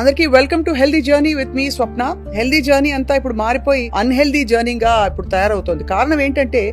అందరికీ welcome to healthy journey with me Swapna. Healthy journey అంతా ఇప్పుడు మారిపోయి అన్హెల్దీ జర్నీగా ఇప్పుడు తయారవుతోంది. కారణం ఏంటంటే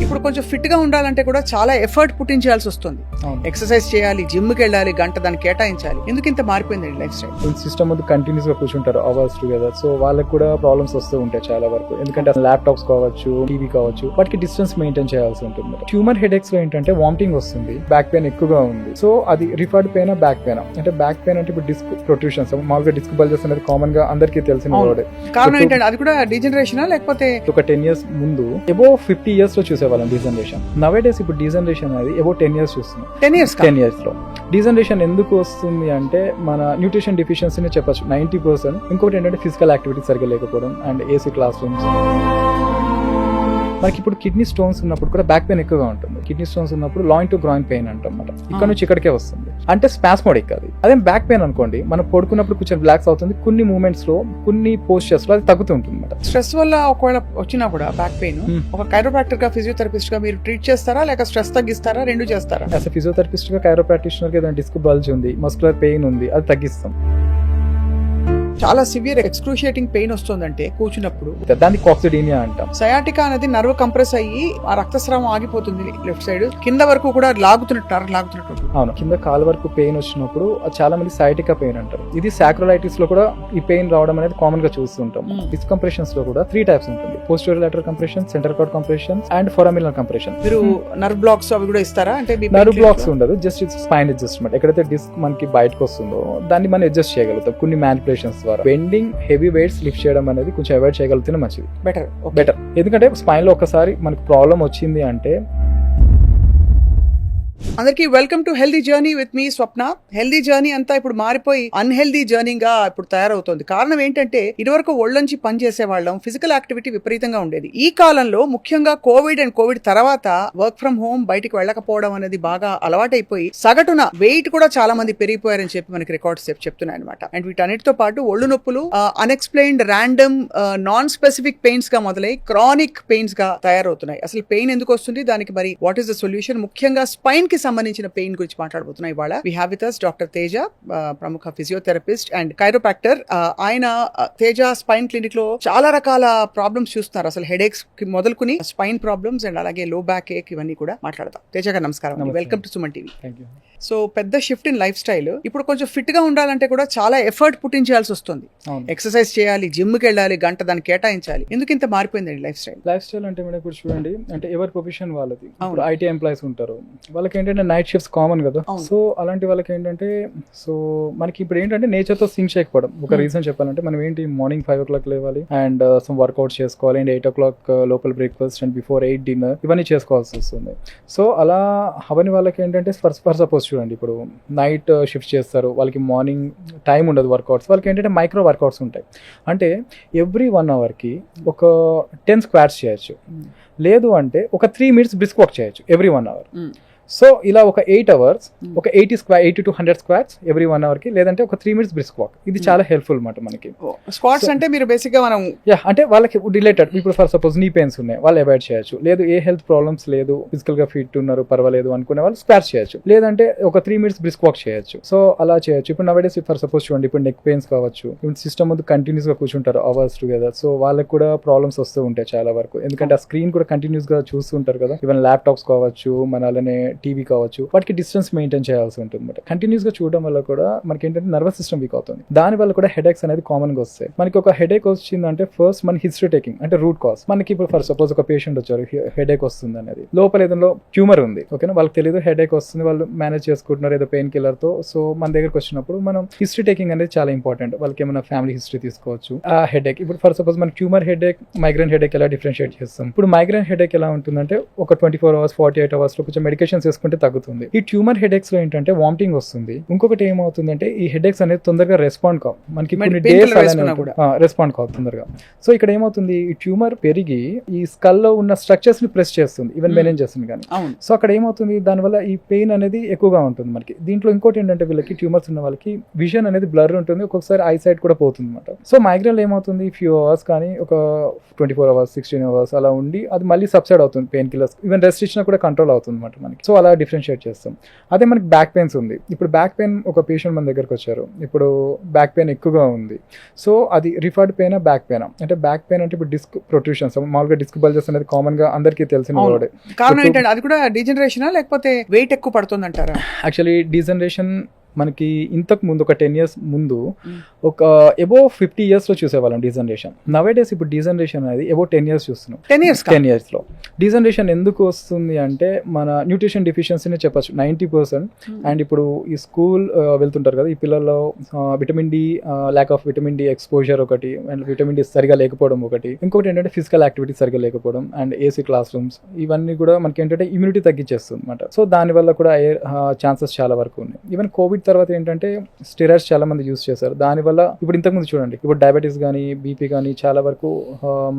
ఇప్పుడు కొంచెం ఫిట్ గా ఉండాలంటే కూడా చాలా ఎఫర్ట్ పుట్టించాల్సి వస్తుంది. ఎక్సర్సైజ్ చేయాలి, జిమ్ కి వెళ్ళాలి, గంట దాన్ని కేటాయించాలి. ఎందుకు ఇంత మారిపోయింది లైఫ్ స్టైల్? సిస్టమ్ ముందు కంటిన్యూస్ గా కూర్చుంటారు అవర్స్ టుగెదర్. సో వాళ్ళకి కూడా ప్రాబ్లమ్స్ వస్తూ ఉంటాయి చాలా వరకు. ఎందుకంటే ల్యాప్టాప్స్ కావచ్చు, టీవీ కావచ్చు, వాటికి డిస్టెన్స్ మెయింటైన్ చేయాల్సి ఉంటుంది. ట్యూమర్ హెడేక్స్ లో ఏంటంటే వామిటింగ్ వస్తుంది, బ్యాక్ పెయిన్ ఎక్కువగా ఉంది. సో అది రిఫర్డ్ పెయిన్, బ్యాక్ పెయిన్. అంటే బ్యాక్ పెయిన్ అంటే ఇప్పుడు డిస్క్ ప్రొట్రూషన్స్, మామూలుగా డిస్క్ బల్జెస్ అనేది కామన్ గా అందరికీ తెలిసిన వర్డ్. కారణం ఏంటంటే అది కూడా డీజనరేషన్ లేకపోతే ఒక 10 years ముందు అబౌవ్ 50 years లో చూసేవాళ్ళం డీజనరేషన్. నవేడేస్ ఇప్పుడు డీజనరేషన్ అనేది అబౌవ్ 10 years చూస్తున్నాం. 10 years లో డీజనరేషన్ ఎందుకు వస్తుంది అంటే మన న్యూట్రిషన్ డిఫిషియన్సీని చెప్పచ్చు 90%. ఇంకొకటి ఏంటంటే ఫిజికల్ యాక్టివిటీ సరిగ్గా లేకపోవడం అండ్ ఏసీ క్లాస్ రూమ్స్. మనకి ఇప్పుడు కిడ్నీ స్టోన్స్ ఉన్నప్పుడు కూడా బ్యాక్ పెయిన్ ఎక్కువగా ఉంటుంది. కిడ్నీ స్టోన్స్ ఉన్నప్పుడు లాయిన్ టు గ్రాయిన్ పెయిన్ అంటాం అన్నమాట. ఇక్కడ నుంచి ఇక్కడికే వస్తుంది, అంటే స్పాస్మోడిక్. అది అదే బ్యాక్ పెయిన్ అనుకోండి, మనం పడుకున్నప్పుడు కొంచెం రిలాక్స్ అవుతుంది, కొన్ని మూమెంట్స్ లో, కొన్ని పోస్చర్స్ లో అది తగ్గుతుంటుంది అన్నమాట. స్ట్రెస్ వల్ల ఒకవేళ వచ్చినా కూడా బ్యాక్ పెయిన్ ఒక కైరోప్రాక్టర్ గా, ఫిజియోథెరపిస్ట్ గా మీరు ట్రీట్ చేస్తారా, లేక స్ట్రెస్ తగ్గిస్తారా, రెండు చేస్తారా? యాజ్ ఫిజియోథెరపిస్ట్ గా, కైరోప్రాక్టిషనర్ గా ఏదైనా డిస్క్ బల్జ్ ఉంది, మస్కులర్ పెయిన్ ఉంది, అది తగ్గిస్తాం. చాలా సివియర్ ఎక్స్క్రూషియేటింగ్ పెయిన్ వస్తుందంటే కూర్చున్నప్పుడు, దాన్ని కాక్సిడీనియా అంటాం. సయాటికా అనేది నర్వ్ కంప్రెస్ అయ్యి ఆ రక్తస్రావం ఆగిపోతుంది లెఫ్ట్ సైడ్, కింద వరకు కూడా లాగుతున్నట్టు. అవును, కింద కాలు వరకు పెయిన్ వచ్చినప్పుడు చాలా మంది సయాటికా పెయిన్ అంటారు. ఇది సాక్రోలైటిస్ లో కూడా ఈ పెయిన్ రావడం అనేది కామన్ గా చూస్తుంటాం. డిస్క్ కంప్రెషన్స్ లో కూడా 3 types ఉంటుంది: posterior lateral compression, center cord compression and foraminal compression. మీరు నర్వ్ బ్లాక్స్ అవి కూడా ఇస్తారా? అంటే నర్వ్ బ్లాక్స్ ఉండదు, జస్ట్ స్పైన్ అడ్జస్ట్మెంట్. ఎక్కడైతే డిస్క్ మనకి బయటకు వస్తుందో దాన్ని మనం అడ్జస్ట్ చేయగలుగుతాం కొన్ని మ్యానిపులేషన్స్ ద్వారా. బెండింగ్, హెవీ వెయిట్స్ లిఫ్ట్ చేయడం అనేది కొంచెం అవాయిడ్ చేయగలిగితే మంచిది, బెటర్. ఎందుకంటే స్పైన్ లో ఒకసారి మనకు ప్రాబ్లం వచ్చింది అంటే. అందరికీ welcome to healthy journey with me Swapna. Healthy journey అంతా ఇప్పుడు మారిపోయి అన్హెల్దీ జర్నీగా ఇప్పుడు తయారవుతోంది. కారణం ఏంటంటే ఇదివరకు ఒళ్ళొంచి పని చేసే వాళ్ళం, ఫిజికల్ యాక్టివిటీ విపరీతంగా ఉండేది. ఈ కాలంలో ముఖ్యంగా కోవిడ్ తర్వాత వర్క్ ఫ్రం హోమ్, బయటికి వెళ్ళకపోవడం అనేది బాగా అలవాటైపోయి సగటున వెయిట్ కూడా చాలా మంది పెరిగిపోయారని చెప్పి మనకి రికార్డ్స్ చెప్తున్నాయి అనమాట. అండ్ వీటన్నిటితో పాటు ఒళ్ళు నొప్పులు unexplained, random, non specific pains గా మొదలై క్రానిక్ పెయిన్స్ గా తయారవుతున్నాయి. అసలు పెయిన్ ఎందుకు వస్తుంది, దానికి మరి వాట్ ఈస్ ద సొల్యూషన్? ముఖ్యంగా స్పైన్ కి సంబంధించిన పెయిన్ గురించి మాట్లాడబోతున్నాయి ఇవాళ. We have with us doctor Teja, ప్రముఖ ఫిజియోథెరపిస్ట్ అండ్ కైరోప్రాక్టర్. ఆయన తేజ స్పైన్ క్లినిక్ లో చాలా రకాల ప్రాబ్లమ్స్ చూస్తున్నారు. అసలు హెడేక్స్ కి మొదలుకుని స్పైన్ ప్రాబ్లమ్స్ అండ్ అలాగే లో బ్యాక్ ఏక్ ఇవన్నీ కూడా మాట్లాడతాం. తేజ గారు నమస్కారం, welcome to Suman TV. So పెద్ద షిఫ్ట్ ఇన్ లైఫ్ స్టైల్. ఇప్పుడు కొంచెం ఫిట్ గా ఉండాలంటే కూడా చాలా ఎఫర్ట్ పుట్టించాల్సి వస్తుంది. ఎక్సర్సైజ్ చేయాలి, జిమ్ కి వెళ్ళాలి, గంట దాన్ని కేటాయించాలి. ఎందుకు ఇంత మారిపోయిందండి లైఫ్ స్టైల్? లైఫ్ స్టైల్ అంటే మనం ఇప్పుడు చూడండి, అంటే ఎవరి ప్రొఫెషన్ వాళ్ళది. ఇప్పుడు ఐటీ ఎంప్లాయీస్ ఉంటారు, వాళ్ళకి ఏంటంటే నైట్ షిఫ్ట్స్ కామన్ కదా. సో అలాంటి వాళ్ళకి ఏంటంటే, సో మనకి ఇప్పుడు ఏంటంటే నేచర్ తో సింక్ చేయకపోవడం. ఒక రీజన్ చెప్పాలంటే మనం ఏంటి, మార్నింగ్ 5 o'clock లేవాలి అండ్ సమ్ వర్కౌట్ చేసుకోవాలి అండ్ 8 o'clock లోపల బ్రేక్ఫాస్ట్ అండ్ బిఫోర్ 8 డిన్నర్, ఇవన్నీ చేసుకోవాల్సి వస్తుంది. సో అలా అవన్నీ వాళ్ళకి ఏంటంటే ఫర్ సపోజ్ చూడండి, ఇప్పుడు నైట్ షిఫ్ట్ చేస్తారు, వాళ్ళకి మార్నింగ్ టైం ఉండదు వర్కౌట్స్. వాళ్ళకి ఏంటంటే మైక్రో వర్కౌట్స్ ఉంటాయి. అంటే ఎవ్రీ 1 hour కి ఒక 10 squats చేయొచ్చు, లేదు అంటే ఒక 3 minutes బ్రిస్క్ వాక్ చేయొచ్చు ఎవ్రీ 1 hour. సో ఇలా ఒక 8 hours ఒక 80 to 100 squats ఎవ్రీ 1 hour కి, లేదంటే ఒక 3 minutes బ్రిస్క్ వాక్. ఇది చాలా హెల్ప్ఫుల్ అన్నమాట మనకి. స్క్వాట్స్ అంటే మీరు బేసిక్ గా మనం అంటే వాళ్ళకి రిలేటెడ్, ఇప్పుడు ఫర్ సపోజ్ నీ పెయిన్స్ ఉన్నాయి, వాళ్ళు అవాయిడ్ చేయొచ్చు. లేదు ఏ హెల్త్ ప్రాబ్లమ్స్ లేదు, ఫిజికల్ గా ఫిట్ ఉన్నారు, పర్వాలేదు అనుకునే వాళ్ళు స్క్వాట్స్ చేయొచ్చు, లేదంటే ఒక 3 minutes బ్రిస్క్ వాక్ చేయొచ్చు. సో అలా చేయొచ్చు. ఇప్పుడు నవేడేస్ ఫర్ సపోజ్ చూడండి, ఇప్పుడు నెక్ పెయిన్స్ కావచ్చు, ఇప్పుడు సిస్టమ్ ముందు కంటిన్యూస్ గా కూర్చుంటారు అవర్స్ టుగెదర్. సో వాళ్ళకి కూడా ప్రాబ్లమ్స్ వస్తూ ఉంటాయి చాలా వరకు. ఎందుకంటే ఆ స్క్రీన్ కూడా కంటిన్యూస్ గా చూస్తుంటారు కదా. ఈవెన్ ల్యాప్టాప్స్ కావచ్చు, మన అలానే టీవీ కావచ్చు, వాటికి డిస్టెన్స్ మెయింటైన్ చేయాల్సి ఉంటుంది అనమాట. కంటిన్యూస్ గా చూడడం వల్ల కూడా మనకి ఏంటంటే నర్వస్ సిస్టమ్ వీక్ అవుతుంది. దాని వల్ల కూడా హెడేక్స్ అనేది కామన్ గా వస్తాయి. మనకి ఒక హెడేక్ వచ్చిందంటే ఫస్ట్ మన హిస్టరీ టేకింగ్, అంటే రూట్ కాజ్. మనకి ఇప్పుడు ఫర్ సపోజ్ ఒక పేషెంట్ వచ్చారు, హెడేక్ వస్తుంది అనేది, లోపల ఏదో ట్యూమర్ ఉంది, ఓకేనా, వాళ్ళకి తెలియదు హెడేక్ వస్తుంది, వాళ్ళు మేనేజ్ చేసుకుంటున్నారు ఏదో పెయిన్ కిల్లర్ తో. సో మన దగ్గరకు వచ్చినప్పుడు మనం హిస్టరీ టేకింగ్ అనేది చాలా ఇంపార్టెంట్. వాళ్ళకి ఏమైనా ఫ్యామిలీ హిస్టరీ తీసుకోవచ్చు. ఆ హెడేక్ ఇప్పుడు ఫర్ సపోజ్ మన ట్యూమర్ హెడేక్, మైగ్రేన్ హెడేక్ ఎలా డిఫరెన్షియేట్ చేస్తాం? ఇప్పుడు మైగ్రేన్ హెడేక్ ఎలా ఉంటుందంటే ఒక 24 hours 48 hours లో కొంచెం మెడికేషన్స్ వేసుకుంటే తగ్గుతుంది. ఈ ట్యూమర్ హెడేక్స్ లో ఏంటంటే వామిటింగ్ వస్తుంది. ఇంకొకటి ఏమవుతుందంటే ఈ హెడేక్స్ అనేది తొందరగా రెస్పాండ్ కావు, మనకి కొన్ని డేస్ రెస్పాండ్ కావు తొందరగా. సో ఇక్కడ ఏమవుతుంది, ఈ ట్యూమర్ పెరిగి ఈ స్కల్ లో ఉన్న స్ట్రక్చర్స్ ని ప్రెస్ చేస్తుంది, ఈవెన్ మెయిన్ చేస్తుంది కానీ. సో అక్కడ ఏమవుతుంది, దానివల్ల ఈ పెయిన్ అనేది ఎక్కువగా ఉంటుంది మనకి. దీంట్లో ఇంకోటి ఏంటంటే వీళ్ళకి ట్యూమర్స్ ఉన్న వాళ్ళకి విజన్ అనేది బ్లర్ ఉంటుంది, ఒక్కొక్కసారి ఐ సైట్ కూడా పోతుంది అనమాట. సో మైగ్రేన్ ఏమవుతుంది, ఫ్యూ అవర్స్ కానీ ఒక 24 hours 16 hours అలా ఉండి అది మళ్ళీ సబ్సైడ్ అవుతుంది పెయిన్ కిల్లర్స్. ఈవెన్ రెస్ట్ ఇచ్చినా కూడా కంట్రోల్ అవుతుంది అనమాట మనకి. సో అలా డిఫరెన్షియేట్ చేస్తాం. అదే మనకి బ్యాక్ పెయిన్స్ ఉంది. ఇప్పుడు బ్యాక్ పెయిన్ ఒక పేషెంట్ మన దగ్గరకు వచ్చారు, ఇప్పుడు బ్యాక్ పెయిన్ ఎక్కువగా ఉంది. సో అది రిఫర్డ్ పెయిన్ బ్యాక్ పెయిన్ అంటే బ్యాక్ పెయిన్ అంటే ఇప్పుడు డిస్క్ ప్రొట్రూషన్స్, మామూలుగా డిస్క్ బల్జెస్ అనేది కామన్ గా అందరికీ తెలిసిన వర్డే. కారణం ఏంటంటే అది కూడా డీజనరేషనా లేకపోతే వెయిట్ ఎక్కువ పడుతుంది అంటారా? యాక్చువల్లీ డీజనరేషన్ మనకి ఇంతకు ముందు ఒక 10 years ముందు ఒక అబోవ్ 50 years లో చూసేవాళ్ళం డీజనరేషన్. నవేడేస్ ఇప్పుడు డీజనరేషన్ అనేది అబోవ్ 10 years చూస్తున్నాం. 10 years లో డీజనరేషన్ ఎందుకు వస్తుంది అంటే మన న్యూట్రిషన్ డిఫిషియన్సీనే చెప్పచ్చు 90%. అండ్ ఇప్పుడు ఈ స్కూల్ వెళ్తుంటారు కదా, ఈ పిల్లల్లో vitamin D, lack of vitamin D exposure ఒకటి, అండ్ విటమిన్ డి సరిగా లేకపోవడం ఒకటి, ఇంకొకటి ఏంటంటే ఫిజికల్ యాక్టివిటీ సరిగా లేకపోవడం, అండ్ ఏసీ క్లాస్ రూమ్స్, ఇవన్నీ కూడా మనకి ఏంటంటే ఇమ్యూనిటీ తగ్గించేస్తుంది అనమాట. సో దానివల్ల కూడా ఛాన్సెస్ చాలా వరకు ఉన్నాయి. ఈవెన్ కోవిడ్ తర్వాత ఏంటంటే స్టెరాయిడ్స్ చాలా మంది యూస్ చేశారు. దానివల్ల ఇప్పుడు ఇంతకుముందు చూడండి, ఇప్పుడు డయాబెటీస్ కానీ బీపీ కానీ చాలా వరకు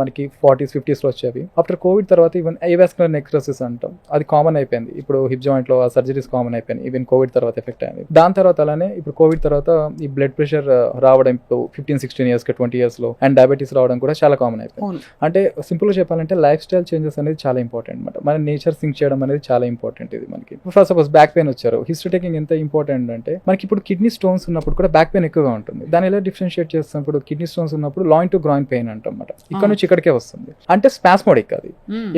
మనకి 40s 50s లో వచ్చేవి. ఆఫ్టర్ కోవిడ్ తర్వాత ఈవెన్ ఐవాస్కులర్ నెక్రోసిస్ అంటాం, అది కామన్ అయిపోయింది. ఇప్పుడు హిప్ జాయింట్ లో సర్జరీస్ కామన్ అయిపోయింది ఈవెన్ కోవిడ్ తర్వాత ఎఫెక్ట్ అయింది. దాని తర్వాత అలానే ఇప్పుడు కోవిడ్ తర్వాత ఈ బ్లడ్ ప్రెషర్ రావడం ఇప్పుడు 15-16 years 20 years లో, అండ్ డయాబెటీస్ రావడం కూడా చాలా కామన్ అయిపోయింది. అంటే సింపుల్ గా చెప్పాలంటే లైఫ్ స్టైల్ చేంజెస్ అనేది చాలా ఇంపార్టెంట్ అనమాట. మన నేచర్ సింక్ చేయడం అనేది చాలా ఇంపార్టెంట్. ఇది మనకి ఫస్ట్ సపోజ్ బ్యాక్ పెయిన్ వచ్చారు, హిస్టరీ టేకింగ్ ఎంత ఇంపార్టెంట్ అంటే మనకి ఇప్పుడు కిడ్నీ స్టోన్స్ ఉన్నప్పుడు కూడా బ్యాక్ పెయిన్ ఎక్కువగా ఉంటుంది. దాని ఎలా డిఫరెన్షియేట్ చేస్తాం, ఇప్పుడు కిడ్నీ స్టోన్స్ ఉన్నప్పుడు లాయిన్ టు గ్రాయిన్ పెయిన్ అంటాం అన్నమాట. ఇక్కడ నుంచి ఇక్కడికే వస్తుంది, అంటే స్పాస్మోడిక్ అది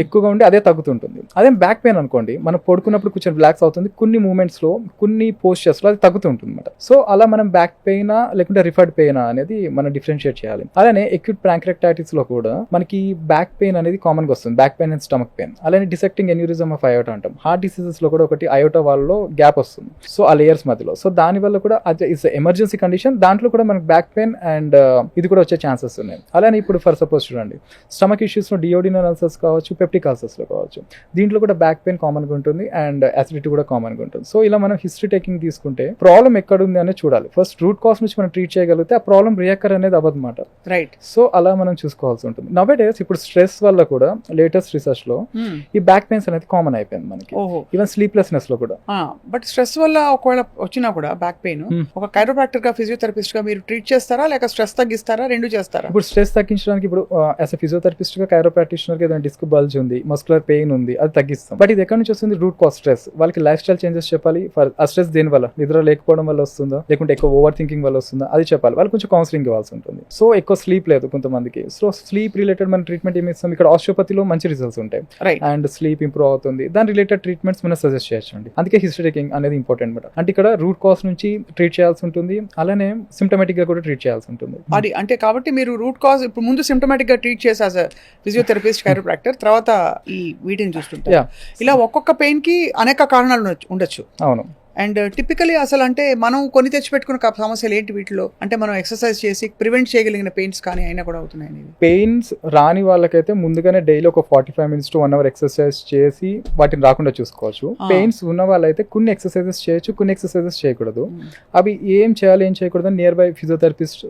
ఎక్కువగా ఉండి అదే తగ్గుతుంటుంది. అదే బ్యాక్ పెయిన్ అనుకోండి, మనం పడుకున్నప్పుడు కొంచెం రిలాక్స్ అవుతుంది, కొన్ని మూమెంట్స్ లో కొన్ని పోస్చర్స్ లో అది తగ్గుతుంటుంది అనమాట. సో అలా మనం బ్యాక్ పెయినా లేకుంటే రిఫర్డ్ పెయినా అనేది మనం డిఫరెన్షియేట్ చేయాలి. అలానే అక్యూట్ ప్యాంక్రెక్టైటిస్ లో కూడా మనకి బ్యాక్ పెయిన్ అనేది కామన్ గా వస్తుంది, back pain and stomach pain. అలానే డిసెక్టింగ్ ఎన్యూరిజం ఆఫ్ అయోటా అంటాం. హార్ట్ డిసీజెస్ లో కూడా ఒకటి అయోటా వాళ్ళలో గ్యాప్ వస్తుంది, సో ఆ లేయర్స్ మధ్యలో. సో దాని వల్ల కూడా అది ఇస్ ఎమర్జెన్సీ కండిషన్, దాంట్లో కూడా మనకి బ్యాక్ పెయిన్ అండ్ ఇది కూడా వచ్చే ఛాన్సెస్ ఉన్నాయి. అలానే ఇప్పుడు ఫర్ సపోజ్ చూడండి, స్టమక్ ఇష్యూస్ లో డియోడినల్ అల్సర్స్ కావచ్చు, పెప్టిక్ అల్సర్స్ లో కావచ్చు, దీంట్లో కూడా బ్యాక్ పెయిన్ కామన్ గా ఉంటుంది అండ్ అసిడిటీ కూడా కామన్ గా ఉంటుంది. సో ఇలా మనం హిస్టరీ టేకింగ్ తీసుకుంటే ప్రాబ్లం ఎక్కడ ఉంది అనేది చూడాలి. ఫస్ట్ రూట్ కాజ్ నుంచి మనం ట్రీట్ చేయగలిగితే ఆ ప్రాబ్లం రియాకర్ అనేది అవ్వదన్నమాట. రైట్. సో అలా మనం చూసుకోవాల్సి ఉంటుంది. నవేడేస్ ఇప్పుడు స్ట్రెస్ వల్ల కూడా లేటెస్ట్ రీసెర్చ్ లో ఈ బ్యాక్ పెయిన్స్ అనేది కామన్ అయిపోయింది మనకి, ఈవెన్ స్లీప్లెస్నెస్ లో కూడా. బట్ స్ట్రెస్ వల్ల ఒకవేళ వచ్చినా కూడా బ్యాక్ పెయిన్ ఒక కైరోప్రాక్టర్ గా ఫిజియోథెరపిస్ట్ గా మీరు ట్రీట్ చేస్తారా లేక స్ట్రెస్ తగ్గిస్తారా, రెండు చేస్తారా? ఇప్పుడు స్ట్రెస్ తగ్గించడానికి ఇప్పుడు యాజ్ ఎ ఫిజియోథెరపిస్ట్ గా కైరోప్రాక్టిషనర్ గా ఏదైనా డిస్క్ బల్జ్ ఉంది, మస్కులర్ పెయిన్ ఉంది, అది తగ్గిస్తాం. బట్ ఇది ఎక్కడి నుంచి వస్తుంది? Root cause stress. వాళ్ళకి లైఫ్ స్టైల్ చేంజెస్ చెప్పాలి. ఆ స్ట్రెస్ దేని వల్ల, నిద్ర లేకపోవడం వల్ల వస్తుందా లేకుంటే ఎక్కువ ఓవర్ థింకింగ్ వల్ల వస్తుందా అది చెప్పాలి. వాళ్ళు కొంచెం కౌన్సిలింగ్ ఇవ్వాల్సి ఉంటుంది. సో ఎక్కువ స్లీప్ లేదు కొంతమందికి, సో స్లీప్ రిలేటెడ్ మన ట్రీట్మెంట్ ఏమి ఇస్తాం. ఇక్కడ ఆస్టియోపతిలో మంచి రిజల్ట్స్ ఉంటాయి అండ్ స్లీప్ ఇంప్రూవ్ అవుతుంది. దాని రిలేటెడ్ ట్రీట్మెంట్స్ మనం సజెస్ట్ చేయొచ్చు అండి. అందుకే హిస్టరీ టేకింగ్ అనేది ఇంపార్టెంట్ అనమాట. అంటే ఇక్కడ రూట్ కాజ్ నుంచి ట్రీట్ చేయాల్సి ఉంటుంది, అలానే సిమ్టమాటిక్ గా కూడా ట్రీట్ చేయాల్సి ఉంటుంది. అది అంటే కాబట్టి మీరు రూట్ కాజ్ ఇప్పుడు ముందు సిమ్టమాటిక్ గా ట్రీట్ చేసే ఫిజియోథెరపిస్ట్ కైరోప్రాక్టర్, తర్వాత ఈ వీటిని చూస్తుంటారు. ఇలా ఒక్కొక్క పెయిన్ కి అనేక కారణాలు ఉండొచ్చు. అవును. అండ్ టిపికలీ అసలు అంటే మనం కొని తెచ్చిపెట్టుకున్న సమస్యలు ఏంటి వీటిలో? అంటే మనం ఎక్సర్సైజ్ చేసి ప్రివెంట్ చేయగలిగిన పెయిన్స్ కానీ అయినా కూడా అవుతున్నాయి. పెయిన్స్ రాని వాళ్ళకైతే ముందుగానే డైలీ ఒక 45 minutes to 1 hour ఎక్సర్సైజ్ చేసి వాటిని రాకుండా చూసుకోవచ్చు. పెయిన్స్ ఉన్న వాళ్ళైతే కొన్ని ఎక్సర్సైజెస్ చేయొచ్చు, కొన్ని ఎక్సర్సైజెస్ చేయకూడదు. అవి ఏం చేయాలి ఏం చేయకూడదు నియర్ బై ఫిజియోథెరపిస్ట్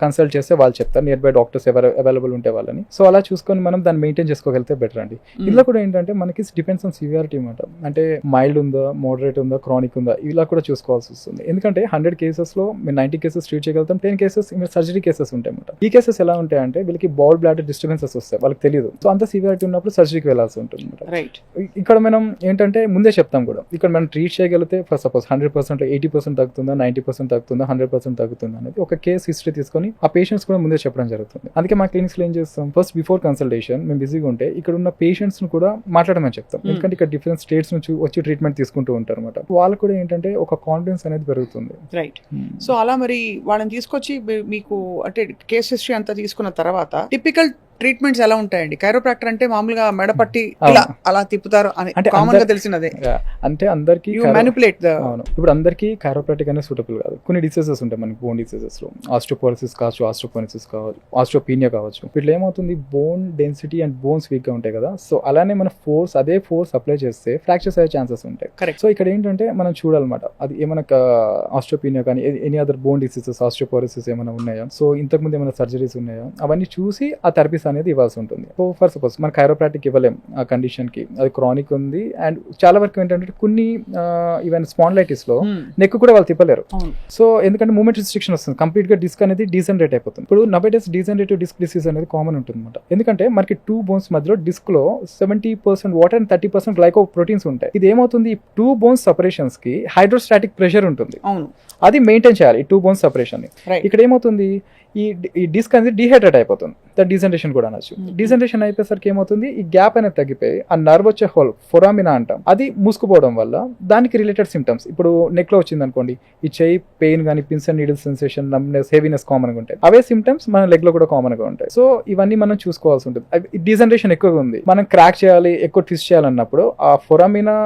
కన్సల్ట్ చేస్తే వాళ్ళు చెప్తారు, నియర్ బై డాక్టర్స్ ఎవరు అవైలబుల్ ఉంటే వాళ్ళని. సో అలా చూసుకొని మనం దాన్ని మెయింటైన్ చేసుకోగలిగితే బెటర్ అండి. ఇందులో కూడా ఏంటంటే మనకి డిపెండ్స్ ఆన్ సివియారిటీ అనమాట. అంటే మైల్డ్ ఉందా, మోడరేట్ ఉందా, క్రానిక్ ఉందా, ఇలా కూడా చూసుకోవాల్సి వస్తుంది. ఎందుకంటే 100 cases లో మీరు 90 cases ట్రీట్ చేయగలుగుతాం, 10 cases సర్జరీ కేసెస్ ఉంటాయి అన్నమాట. ఈ కేసెస్ ఎలా ఉంటాయంటే వీళ్ళకి బాల్ బ్లాడర్ డిస్టర్బెన్సెస్ వస్తాయి, వాళ్ళకి తెలియదు. సో అంత సివియారిటీ ఉన్నప్పుడు సర్జరీకి వెళ్ళాల్సి ఉంటుంది అన్నమాట. ఇక్కడ మనం ఏంటంటే ముందే చెప్తాం కూడా, ఇక్కడ మనం ట్రీట్ చేయగలిగితే ఫర్ సపోజ్ 100% 80% తగ్గుతుందా, 90% తగ్గుతుందా, 100% తగ్గుతుందా అనేది ఒక కేస్ హిస్టరీ తీసుకొని ఆ పేషెంట్స్ కూడా ముందే చెప్పడం జరుగుతుంది. అందుకే మా క్లినిక్స్ లో ఏం చేస్తాం, ఫస్ట్ బిఫోర్ కన్సల్టేషన్ మేము బిజీగా ఉంటే ఇక్కడ ఉన్న పేషెంట్స్ ను కూడా మాట్లాడమని చెప్తాం. ఎందుకంటే ఇక్కడ డిఫరెంట్ స్టేట్స్ నుంచి వచ్చి ట్రీట్మెంట్ తీసుకుంటూ ఉంటారు అనమాట. వాళ్ళు కూడా ఏంటంటే ఒక కాన్ఫిడెన్స్ అనేది పెరుగుతుంది. రైట్. సో అలా మరి వాళ్ళని తీసుకొచ్చి మీకు అంటే కేస్ హిస్టరీ అంతా తీసుకున్న తర్వాత టిపికల్ ట్రీట్మెంట్స్ ఎలా ఉంటాయండి? కైరోప్రాక్టర్ అంటే మామూలుగా మెడపట్టి అలా తిప్పుతారు అని కామన్ గా తెలిసినదే. అంటే అందరికి అవును, ఇప్పుడు అందరికి కైరోప్రాక్టిక్ అనేది సూటబుల్ కాదు. కొన్ని డిసీజెస్ ఉంటాయి మనకి, బోన్ డిసీజెస్ లో ఆస్టియోపోరోసిస్ కావచ్చు, ఆస్టియోపోనిసిస్ కావచ్చు, ఆస్టియోపీనియా కావచ్చు. ఇట్లా ఏమవుతుంది, bone density and bones week గా ఉంటాయి కదా. సో అలానే మన అదే ఫోర్స్ అప్లై చేస్తే ఫ్రాక్చర్స్ అయ్యే ఛాన్సెస్ ఉంటాయి. కరెక్ట్. సో ఇక్కడ ఏంటంటే మనం చూడాలన్నమాట, అది ఏమైనా ఆస్టియోపీనియా కానీ any other bone diseases, osteoporosis ఏమైనా ఉన్నాయా, సో ఇంతకుముందు ఏమైనా సర్జరీస్ ఉన్నాయా, అవన్నీ చూసి ఆ థెరపీ మెడిసిన్స్ అనేది ఇవ్వాల్సి ఉంటుంది. సో ఫర్ సపోజ్ మన కైరోప్రాక్టిక్ ఇవ్వలేం ఆ కండిషన్ కి, అది క్రానిక్ ఉంది. అండ్ చాలా వరకు ఏంటంటే కొన్ని ఈవెన్ స్పాండిలైటిస్ లో నెక్ కూడా వాళ్ళు తిప్పలేరు. సో ఎందుకంటే మూమెంట్ రిస్ట్రిక్షన్ వస్తుంది, కంప్లీట్ గా డిస్క్ అనేది డీజనరేట్ అయిపోతుంది. ఇప్పుడు నవేడేస్ డీజనరేటివ్ డిస్క్ డిసీజ్ అనేది కామన్ ఉంటుంది అనమాట. ఎందుకంటే మనకి 2 బోన్స్ మధ్యలో డిస్క్ లో 70% వాటర్ అండ్ 30% గ్లైకో ప్రోటీన్స్ ఉంటాయి. ఇది ఏమవుతుంది, 2 బోన్స్ సపరేషన్స్ కి హైడ్రోస్టాటిక్ ప్రెషర్ ఉంటుంది, అది మెయింటైన్ చేయాలి ఈ 2 బోన్స్ సపరేషన్ ని. ఇక్కడ ఏమవుతుంది, ఈ డిస్క్ అనేది డిహైడ్రేట్ అయిపోతుంది, డీజనరేషన్ కూడా అనొచ్చు. డీజనరేషన్ అయిపోయేసరికి ఏమవుతుంది, ఈ గ్యాప్ అనేది తగ్గిపోయి ఆ నర్వ్ వచ్చే హోల్ ఫొరామినా అంటాం, అది మూసుకుపోవడం వల్ల దానికి రిలేటెడ్ సిమ్టమ్స్, ఇప్పుడు నెక్ లో వచ్చింది అనుకోండి, ఈ చెయ్యి పెయిన్ కానీ, pins and needle sensation, numbness, heaviness common గా ఉంటాయి. అవే సిమ్టమ్స్ మన లెగ్ లో కూడా కామన్ గా ఉంటాయి. సో ఇవన్నీ మనం చూసుకోవాల్సి ఉంటుంది. డీజనరేషన్ ఎక్కువగా ఉంది, మనం క్రాక్ చేయాలి, ఎక్కువ ట్విస్ట్ చేయాలన్నప్పుడు ఆ ఫొరామినా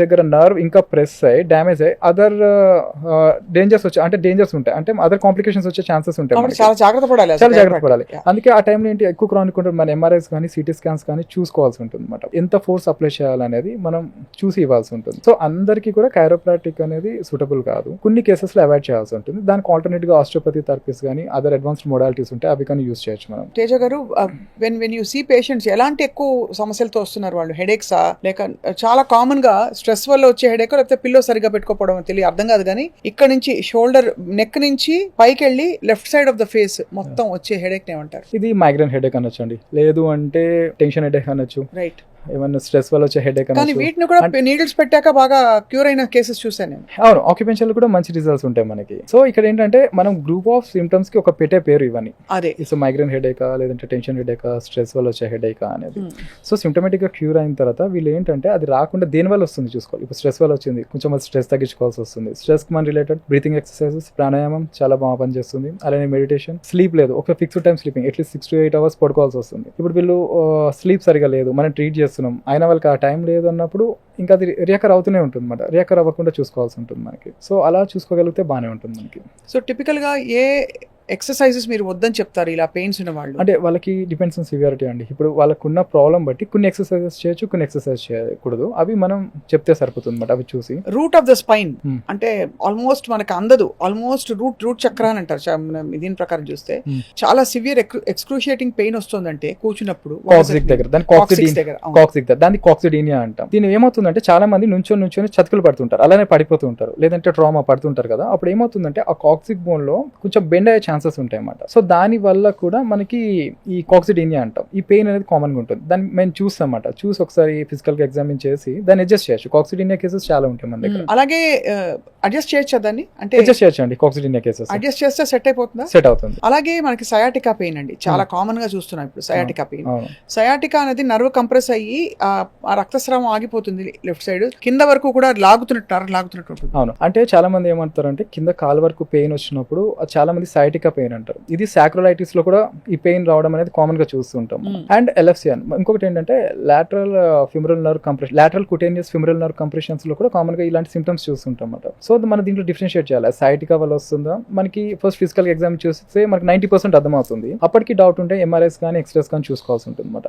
దగ్గర నర్వ్ ఇంకా ప్రెస్ అయ్యి డ్యామేజ్ అయ్యి అదర్ డేంజర్స్ వచ్చే, అంటే డేంజర్స్ ఉంటాయి, అంటే అదర్ కాంప్లికేషన్స్ వచ్చే ఛాన్సెస్ ఉంటాయి. చాలా జాగ్రత్త పడాలి. అందుకే ఆ టైంలో ఏంటి, ఎక్కువ క్రానిక్ ఉంటుంది, మన ఎంఆర్ఐస్ కానీ సిటీ స్కాన్స్ కానీ చూసుకోవాల్సి ఉంటుంది అనమాట. ఎంత ఫోర్స్ అప్లై చేయాలనేది మనం చూసి ఇవ్వాల్సి ఉంటుంది. సో అందరికీ కూడా కైరోప్రాక్టిక్ అనేది సూటబుల్ కాదు, కొన్ని కేసెస్ లో అవాయిడ్ చేయాల్సి ఉంటుంది. దానికి ఆల్టర్నేట్ గా ఆస్టియోపతి థెరపీస్ కానీ అదర్ అడ్వాన్స్డ్ మోడాలిటీస్ ఉంటాయి, అవి కానీ యూస్ చేయొచ్చు మనం. తేజ గారు, వెన్ యూ సీ పేషెంట్స్ ఎలాంటి ఎక్కువ సమస్యలతో వస్తున్నారు వాళ్ళు? హెడేక్సా, లేక చాలా కామన్ గా స్ట్రెస్ వల్ల వచ్చే హెడేక్, లేకపోతే పిల్లో సరిగ్గా పెట్టుకోవడం తెలియదు, అర్థం కాదు కానీ ఇక్కడ నుంచి షోల్డర్ నెక్ నుంచి పైకి వెళ్ళి left side of the face మొత్తం వచ్చే హెడేక్ ఏమంటారు? ఇది మైగ్రేన్ హెడేక్ అనొచ్చు అండి, లేదు అంటే టెన్షన్ హెడేక్ అనొచ్చు, రైట్, ఏమన్నా స్ట్రెస్ వల్ల వచ్చే హెడేక్. కానీ వీటిని కూడా నీడిల్స్ పెట్టాక బాగా క్యూర్ అయిన కేసెస్ చూసాను నేను. అవును, ఆక్యుపెన్షన్లో కూడా మంచి రిజల్ట్స్ ఉంటాయి మనకి. సో ఇక్కడ ఏంటంటే మనం గ్రూప్ ఆఫ్ సిమ్టమ్స్ కి ఒక పెట్టే పేరు ఇవన్నీ, అదే సో మైగ్రేన్ హెడేకా, లేదంటే టెన్షన్ హెడేకా, స్ట్రెస్ వల్ల వచ్చే హెడేకా అనేది. సో సిమ్టమేటిక్ గా క్యూర్ అయిన తర్వాత వీళ్ళు ఏంటంటే అది రాకుండా దేని వల్ల వస్తుంది చూసుకోవాలి. ఇప్పుడు స్ట్రెస్ వల్ల వచ్చింది, కొంచెం స్ట్రెస్ తగ్గించుకోవాల్సి వస్తుంది. స్ట్రెస్ కి మన రిలేటెడ్ బ్రీతింగ్ ఎక్సర్సైజెస్, ప్రాణాయామం చాలా బాగా పనిచేస్తుంది. అలానే మెడిటేషన్, స్లీప్ లేదు, ఒక fixed time sleeping, at least 6 to 8 hours పడుకోవాల్సి వస్తుంది. ఇప్పుడు వీళ్ళు స్లీప్ సరిగా లేదు, మనం ట్రీట్ చేస్తున్నాం, అయినా వాళ్ళకి ఆ టైం లేదు అన్నప్పుడు ఇంకా అది రియాకర్ అవుతూనే ఉంటుంది అనమాట. రియాకర్ అవ్వకుండా చూసుకోవాల్సి ఉంటుంది మనకి. సో అలా చూసుకోగలిగితే బాగానే ఉంటుంది మనకి. సో టిపికల్ గా ఏ ఎక్సర్సైజెస్ మీరు వద్దని చెప్తారు ఇలా పెయిన్స్ ఉన్న వాళ్ళు? అంటే వాళ్ళకి డిపెండ్స్ ఆన్ సివియారిటీ అండి. ఇప్పుడు వాళ్ళకున్న ప్రాబ్లం బట్టి కొన్ని ఎక్సర్సైజెస్ చేయొచ్చు, కొన్ని ఎక్సర్సైజ్ చేయకూడదు, అవి మనం చెప్తే సరిపోతుంది అనమాట. అవి చూసి రూట్ ఆఫ్ ద స్పైన్ అంటే ఆల్మోస్ట్ మనకు అందదు, ఆల్మోస్ట్ రూట్ చక్ర అని అంటారు దీని ప్రకారం చూస్తే. చాలా సివియర్ ఎక్స్క్రూషియేటింగ్ పెయిన్ వస్తుందంటే కూర్చున్నప్పుడు కాక్సిక్ దగ్గర, దాన్ని కాక్సిడీనియా అంటాం. దీని ఏమవుతుందంటే చాలా మంది నుంచొని చతుకులు పడుతుంటారు, అలానే పడిపోతూ ఉంటారు, లేదంటే ట్రామా పడుతుంటారు కదా. అప్పుడు ఏమవుతుందంటే ఆ కాక్సిక్ బోన్ లో కొంచెం బెండ్ అయ్యే ఛాన్సెస్ ఉంటాయి అన్నమాట. సో దాని వల్ల కూడా మనకి ఈ కాక్సిడీనియా అంటాం, ఈ పెయిన్ అనేది కామన్ గా ఉంటుంది. దాన్ని మేము చూస్తాం అన్నమాట, చూసి ఒకసారి ఫిజికల్ గా ఎగ్జామిన్ చేసి దాన్ని అడ్జస్ట్ చేయొచ్చు. కాక్సిడీనియా కేసెస్ చాలా ఉంటాయి మన దగ్గర. అలాగే అడ్జస్ట్ చేయొచ్చు దాన్ని, అంటే అడ్జస్ట్ చేయొచ్చు అండి. కాక్సిడీనియా కేసెస్ అడ్జస్ట్ చేస్తే సెట్ అయిపోతుందా? సెట్ అవుతుంది. అలాగే మనకి సయాటికా పెయిన్ అండి, చాలా కామన్ గా చూస్తున్నాం ఇప్పుడు సయాటికా పెయిన్. సయాటికా అనేది నర్వ్ కంప్రెస్ అయ్యి ఆ రక్తస్రావం ఆగిపోతుంది లెఫ్ట్ సైడ్, కింద వరకు కూడా లాగుతున్నట్టు ఉంటుంది. అవును, అంటే చాలా మంది ఏమంటారంటే కింద కాలు వరకు పెయిన్ వచ్చినప్పుడు చాలా మంది సయాటికా పెయిన్ అంటారు. ఇది సాక్రోలైటిస్ లో కూడా ఈ పెయిన్ రావడం అనేది కామన్ గా చూస్తుంటాం. అండ్ ఎల్ఎఫ్సిఎన్, ఇంకొకటి ఏంటంటే lateral femoral nerve compression, lateral cutaneous femoral nerve compressions లో కూడా కామన్ గా ఇలాంటి సిమ్టమ్స్ చూస్తుంటాం అన్నమాట. సో మనం దీంట్లో డిఫరెన్షియేట్ చేయాలి, సయాటికా వల్ల వస్తుందా. మనకి ఫస్ట్ ఫిజికల్ ఎగ్జామ్ చూస్తే మనకి 90% అర్థమవుతుంది. అప్పటికి డౌట్ ఉంటే ఎంఆర్ఐస్ కానీ ఎక్స్రేస్ కానీ చూసుకోవాల్సి ఉంటుంది అనమాట.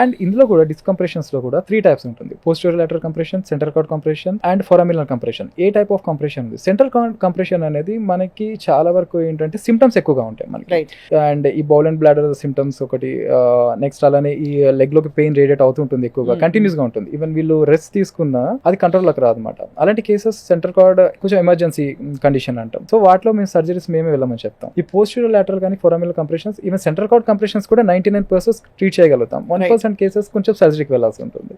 అండ్ ఇందులో కూడా డిస్కంప్రెషన్స్ లో కూడా 3 types ఉంటుంది: posterior lateral compression, central cord compression and foraminal compression. ఏ టైప్ ఆఫ్ కంప్రెషన్ ఉంది? సెంట్రల్ కార్డ్ కంప్రెషన్ అనేది మనకి చాలా వరకు ఏంటంటే సిమ్టమ్స్ ఎక్కువగా ఉంటాయి మనకి. అండ్ ఈ బౌల్ అండ్ బ్లాడర్ సిమ్టమ్స్ ఒకటి, నెక్స్ట్ అలానే ఈ లెగ్ లోకి పెయిన్ రేడియేట్ అవుతుంటుంది ఎక్కువగా, కంటిన్యూస్ గా ఉంటుంది. ఈవెన్ వీళ్ళు రెస్ట్ తీసుకున్నా అది కంట్రోల్ లోకి రాదు అనమాట. అలాంటి కేసెస్ సెంట్రల్ కార్డ్ కొంచెం ఎమర్జెన్సీ కండిషన్ అంటాం. సో వాటిలో మేము సర్జరీస్ మేమే వెళ్ళమని చెప్తాం. ఈ పోస్టీరియర్ లాటరల్ కానీ foraminal compressions, even central cord compressions కూడా 99% ట్రీట్ చేయగలుగుతాం. 1% కేసెస్ కొంచెం సర్జరీకి వెళ్ళాల్సి ఉంటుంది.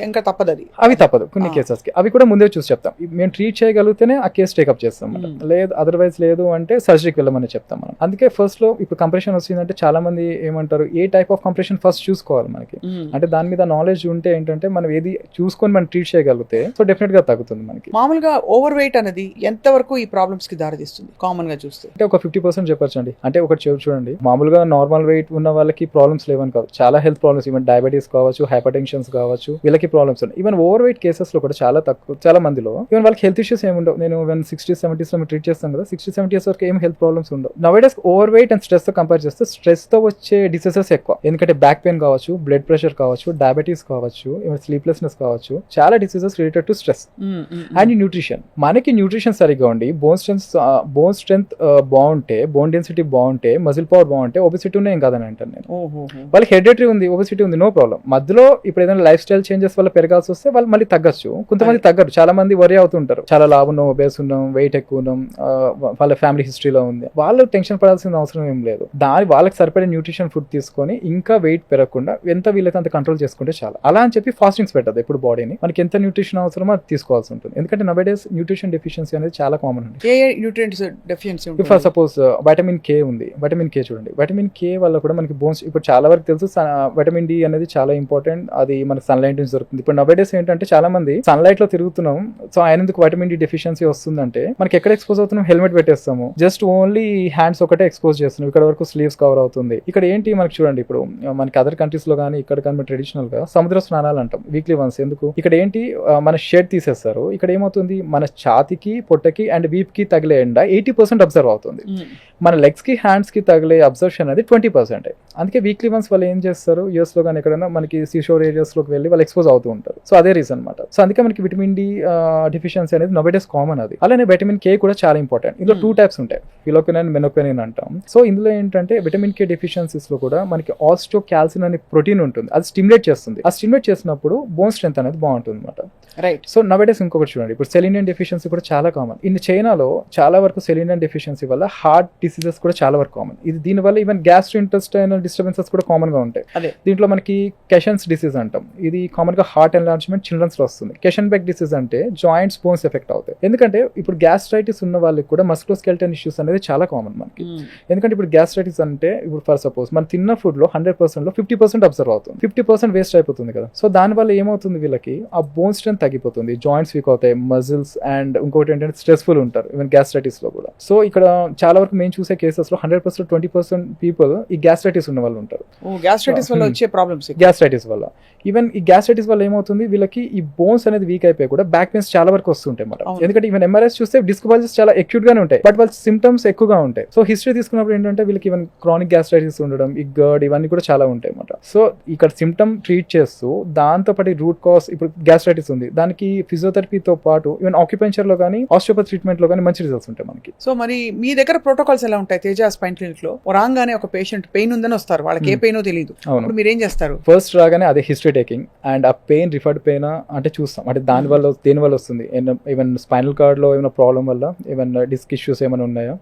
ఇంకా తప్పదు, అవి తప్పదు కొన్ని కేసెస్ కి. అవి కూడా ముందే చూసి చెప్తాం. మేము ట్రీట్ చేయగలిగితేనే ఆ కేసు టేకప్ చేస్తాం. లేదు అదర్వైజ్ లేదు అంటే సర్జరీకి వెళ్ళమని చెప్తాం మనం. అందుకే ఫస్ట్ లో ఇప్పుడు కంప్రెషన్ వచ్చిందంటే చాలా మంది ఏమంటారు, ఏ టైప్ ఆఫ్ కంప్రెషన్ ఫస్ట్ చూసుకోవాలి మనకి. అంటే దాని మీద నాలెడ్జ్ ఉంటే ఏంటంటే మనం ఏది చూసుకొని మనం ట్రీట్ చేయగలిగితే సో డెఫినెట్ గా తగ్గుతుంది మనకి. మామూలుగా ఓవర్ వెయిట్ అనేది ఎంత వరకు ఈ ప్రాబ్లమ్స్ కి దారితీస్తుంది కామన్ గా చూస్తే? అంటే ఒక 50% చెప్పొచ్చు అండి. అంటే ఒకటి చూడండి, మామూలుగా నార్మల్ వెయిట్ ఉన్న వాళ్ళకి ప్రాబ్లమ్స్ లేవని కాదు, చాలా హెల్త్ ప్రాబ్లమ్స్, ఈవెన్ డయాబెటీస్ కావచ్చు, హైపర్ టెన్షన్స్ కావచ్చు, వీళ్ళకి ప్రాబ్లమ్స్ ఉన్నాయి. ఈవెన్ ఓవర్ వెయిట్ కేసెస్ లో కూడా చాలా తక్కువ, చాలా మందిలో ఈవెన్ వాళ్ళకి హెల్త్ ఇష్యూస్ ఏమి ఉండవు. నేను 60-70s లో ట్రీట్ చేస్తాం కదా, 60-70 years వరకు ఏం హెల్త్ ప్రాబ్లమ్స్ ఉండవు. Nowadays over weight and stress తో కంపేర్ చేస్తే స్ట్రెస్ తో వచ్చే డిసీజెస్ ఎక్కువ, ఎందుకంటే బ్యాక్ పెయిన్ కావచ్చు, బ్లడ్ ప్రెషర్ కావచ్చు, డయాబెటీస్ కావచ్చు, స్లీప్లెస్నెస్ కావచ్చు, చాలా diseases related to stress. And nutrition, మనకి న్యూట్రిషన్ సరిగ్గా ఉండి బోన్ స్ట్రెంత్ బాగుంటే, బోన్ డెన్సిటీ బాగుంటే, మజిల్ పవర్ బాగుంటే ఒబెసిటీ ఉన్నాయి ఏం కాదని అంటాను నేను. వాళ్ళకి హెరిడిటరీ ఉంది, ఒబెసిటీ ఉంది, నో ప్రాబ్లం. మధ్యలో ఇప్పుడు ఏదైనా లైఫ్ స్టైల్ చేంజెస్ వల్ల పెరగాల్సి వస్తే వాళ్ళు మళ్ళీ తగ్గచ్చు, కొంతమంది తగ్గరు. చాలా మంది వరి అవుతుంటారు, చాలా లావు ఉన్నాం, ఒబేస్ ఉన్నాం, వెయిట్ ఎక్కువ ఉన్నాం, వాళ్ళ ఫ్యామిలీ హిస్టరీలో ఉంది, వాళ్ళు టెన్షన్ పడాల్సిన అవసరం ఏం లేదు. వాళ్ళకి సరిపడే న్యూట్రిషన్ ఫుడ్ తీసుకొని ఇంకా వెయిట్ పెరగకుండా ఎంత వీలైతే అంత కంట్రోల్ చేసుకుంటే చాలా. అలా అని చెప్పి ఫాస్టింగ్స్ పెట్టదు ఎప్పుడు బాడీని, మనకి ఎంత న్యూట్రిషన్ అవసరమో అది తీసుకోవాల్సి ఉంటుంది. ఎందుకంటే నవేడేస్ న్యూట్రిషన్ డెఫిషియన్సీ అనేది చాలా కామన్ అండి. ఫర్ సపోజ్ వైటమిన్ కే ఉంది, వైటమిన్ కే చూడండి, వైటమిన్ కే వల్ల కూడా మనకి బోన్స్, ఇప్పుడు చాలా వరకు తెలుసు వైటమిన్ డి అనేది చాలా ఇంపార్టెంట్, అది మనకి సన్లైట్ నుంచి దొరుకుతుంది. ఇప్పుడు నవేడేస్ ఏంటంటే చాలా మంది సన్లైట్ లో తిరుగుతున్నాం, సో ఆయన ఎందుకు వైటమిన్ డి డెఫిషియన్సీ వస్తుందంటే మనకి ఎక్కడ ఎక్స్పోజ్ అవుతున్నాం, హెల్మెట్ పెట్టేస్తాము, జస్ట్ ఓన్లీ హ్యాండ్స్ ఒకటే ఎక్స్పోజ్ చేస్తున్నాం, ఇక్కడ వరకు స్లీవ్స్ కవర్ అవుతుంది. ఇక్కడ ఏంటి మనకి చూడండి, ఇప్పుడు మనకి అదర్ కంట్రీస్ లో కానీ ఇక్కడ కానీ ట్రెడిషనల్ గా సముద్ర స్నానాలు అంటాం వీక్లీ వన్స్. ఎందుకు, ఇక్కడ ఏంటి మన షేడ్ తీసేస్తారు, ఇక్కడ ఏమవుతుంది మన ఛాతికి, పొట్టకి అండ్ వీప్ కి తగిలే ఎండ 80% అబ్జర్వ్ అవుతుంది, మన లెగ్స్ కి హ్యాండ్స్ కి తగిలే అబ్జర్షన్ అనేది 20%. అందుకే వీక్లీ వన్స్ వాళ్ళు ఏం చేస్తారు, యూఎస్ లో కానీ ఎక్కడైనా మనకి సీషోర్ ఏరియాస్ లోకి వెళ్ళి వాళ్ళు ఎక్స్పోజ్ అవుతూ ఉంటారు. సో అదే రీజన్ అనమాట. సో అందుకే మనకి విటమిన్ డి డెఫిషియన్సీ అనేది నవేడేస్ కామన్. అది అలానే విటమిన్ కే కూడా చాలా ఇంపార్టెంట్. ఇందులో 2 టైప్స్ ఉంటాయి, ఫిలోక్వినిన్, మెనోక్వినిన్ అంటాం. సో ఇందులో ఏంటంటే విటమిన్ కే డెఫిషియన్సీస్ లో కూడా మనకి ఆస్టియోకాల్సిన్ అనే ప్రోటీన్ ఉంటుంది, అది స్టిమ్యులేట్ చేస్తుంది. ఆ స్టిమ్యులేట్ చేసినప్పుడు బోన్ స్ట్రెంత్ అనేది బాగుంటుంది అనమాట. రైట్. సో నవేడేస్ ఇంకొకటి చూడండి, ఇప్పుడు సెలీనియం డెఫిషియన్సీ కూడా చాలా కామన్. ఇన్ చైనాలో చాలా వరకు సెలీనియం డెఫిషియన్సీ వల్ల హార్ట్ డిసీజెస్ కూడా చాలా వరకు కామన్. ఇది దీనివల్ల ఈవెన్ గ్యాస్ట్రో ఇంటెస్టైనల్ డిస్టర్బెన్సెస్ కూడా కామన్ గా ఉంటాయి. దీంట్లో మనకి కెషన్స్ డిసీజ్ అంటాం, ఇది కామన్ గా హార్ట్ ఎన్లార్జ్మెంట్ చిల్డ్రన్స్ లో వస్తుంది. కెషన్ బెక్ డిసీజ్ అంటే జాయింట్స్, బోన్స్ ఎఫెక్ట్ అవుతాయి. ఎందుకంటే ఇప్పుడు గ్యాస్ట్రైటిస్ ఉన్న వాళ్ళకి కూడా మస్కులోస్కెలిటల్ ఇష్యూస్ అనేది చాలా కామన్ మనకి. ఎందుకంటే ఇప్పుడు గ్యాస్ట్రైటిస్ అంటే ఇప్పుడు ఫర్ సపోజ్ మనం తిన్న ఫుడ్ లో 100% లో 50% అబ్జర్వ్ అవుతుంది, 50% వేస్ట్ అయిపోతుంది కదా. సో దాని వల్ల ఏమవుతుంది, వీళ్ళకి ఆ బోన్ స్ట్రెంత్ తగ్గిపోతుంది, జాయింట్స్ వీక్ అవుతాయి, మజిల్స్, అండ్ ఇంకోటి ఏంటంటే స్ట్రెస్ఫుల్ ఉంటారు ఈవెన్ గ్యాస్ట్రైటిస్ లో కూడా. సో ఇక్కడ చాలా వరకు మేము చూసే కేసెస్ లో 100% 20% పీపుల్ ఈ గ్యాస్ట్రైటిస్ ఉన్న వాళ్ళు ఉంటారు. గ్యాస్ట్రైటిస్ వల్ల వచ్చే ప్రాబ్లమ్స్, గ్యాస్ట్రైటిస్ వల్ల ఈవెన్ ఈ గ్యాస్ట్రైటిస్ వల్ల ఏమవుతుంది, వీళ్ళకి ఈ బోన్స్ అనేది వీక్ అయిపోయి కూడా బ్యాక్ పెయిన్స్ చాలా వరకు వస్తుంటాయి మాట. ఎందుకంటే ఈవెన్ ఎంఆర్ఐస్ చూస్తే డిస్క్ బల్జెస్ చాలా అక్యూట్ గానే ఉంటాయి, బట్ వాళ్ళ సిమ్టమ్స్ ఎక్కువగా ఉంటాయి. సో హిస్టరీ తీసుకున్నప్పుడు ఏంటంటే వీళ్ళకి ఈవెన్ క్రానిక్ గ్యాస్ట్రైటిస్ ఉండడం, ఈ గర్డ్, ఇవన్నీ కూడా చాలా ఉంటాయి అన్నమాట. సో ఇక్కడ సిమ్టమ్ ట్రీట్ చేస్తూ దాంతో పాటు రూట్ కాజ్, ఇప్పుడు గ్యాస్ట్రైటిస్ ఉంది, దానికి ఫిజియోథెరపీతో పాటు ఈవెన్ ఆక్యుపెంచర్ లో కానీ ఆస్టియోపతి ట్రీట్మెంట్ లో కానీ మంచి రిజల్ట్స్ ఉంటాయి మనకి. సో మరి మీ దగ్గర ప్రోటోకాల్స్ ఎలా ఉంటాయి తేజ స్పైన్ క్లినిక్ లో? రాగానే ఒక పేషెంట్ పెయిన్ ఉందని వస్తారు, వాళ్ళకి ఏ పెయిన్ తెలియదు, అప్పుడు మీరు ఏం చేస్తారు? ఫస్ట్ రాగానే అదే హిస్టరీ టేకింగ్, అండ్ ఆ పెయిన్ రిఫర్డ్ పెయిన్ అంటే చూస్తాం, అంటే దేని వల్ల వస్తుంది, ఈవెన్ స్పైనల్ కార్డ్ లో ఏమైనా ప్రాబ్లం వల్ల, ఈవెన్ డిస్క్ ఇష్యూస్ ఏమైనా ఉన్నాయా,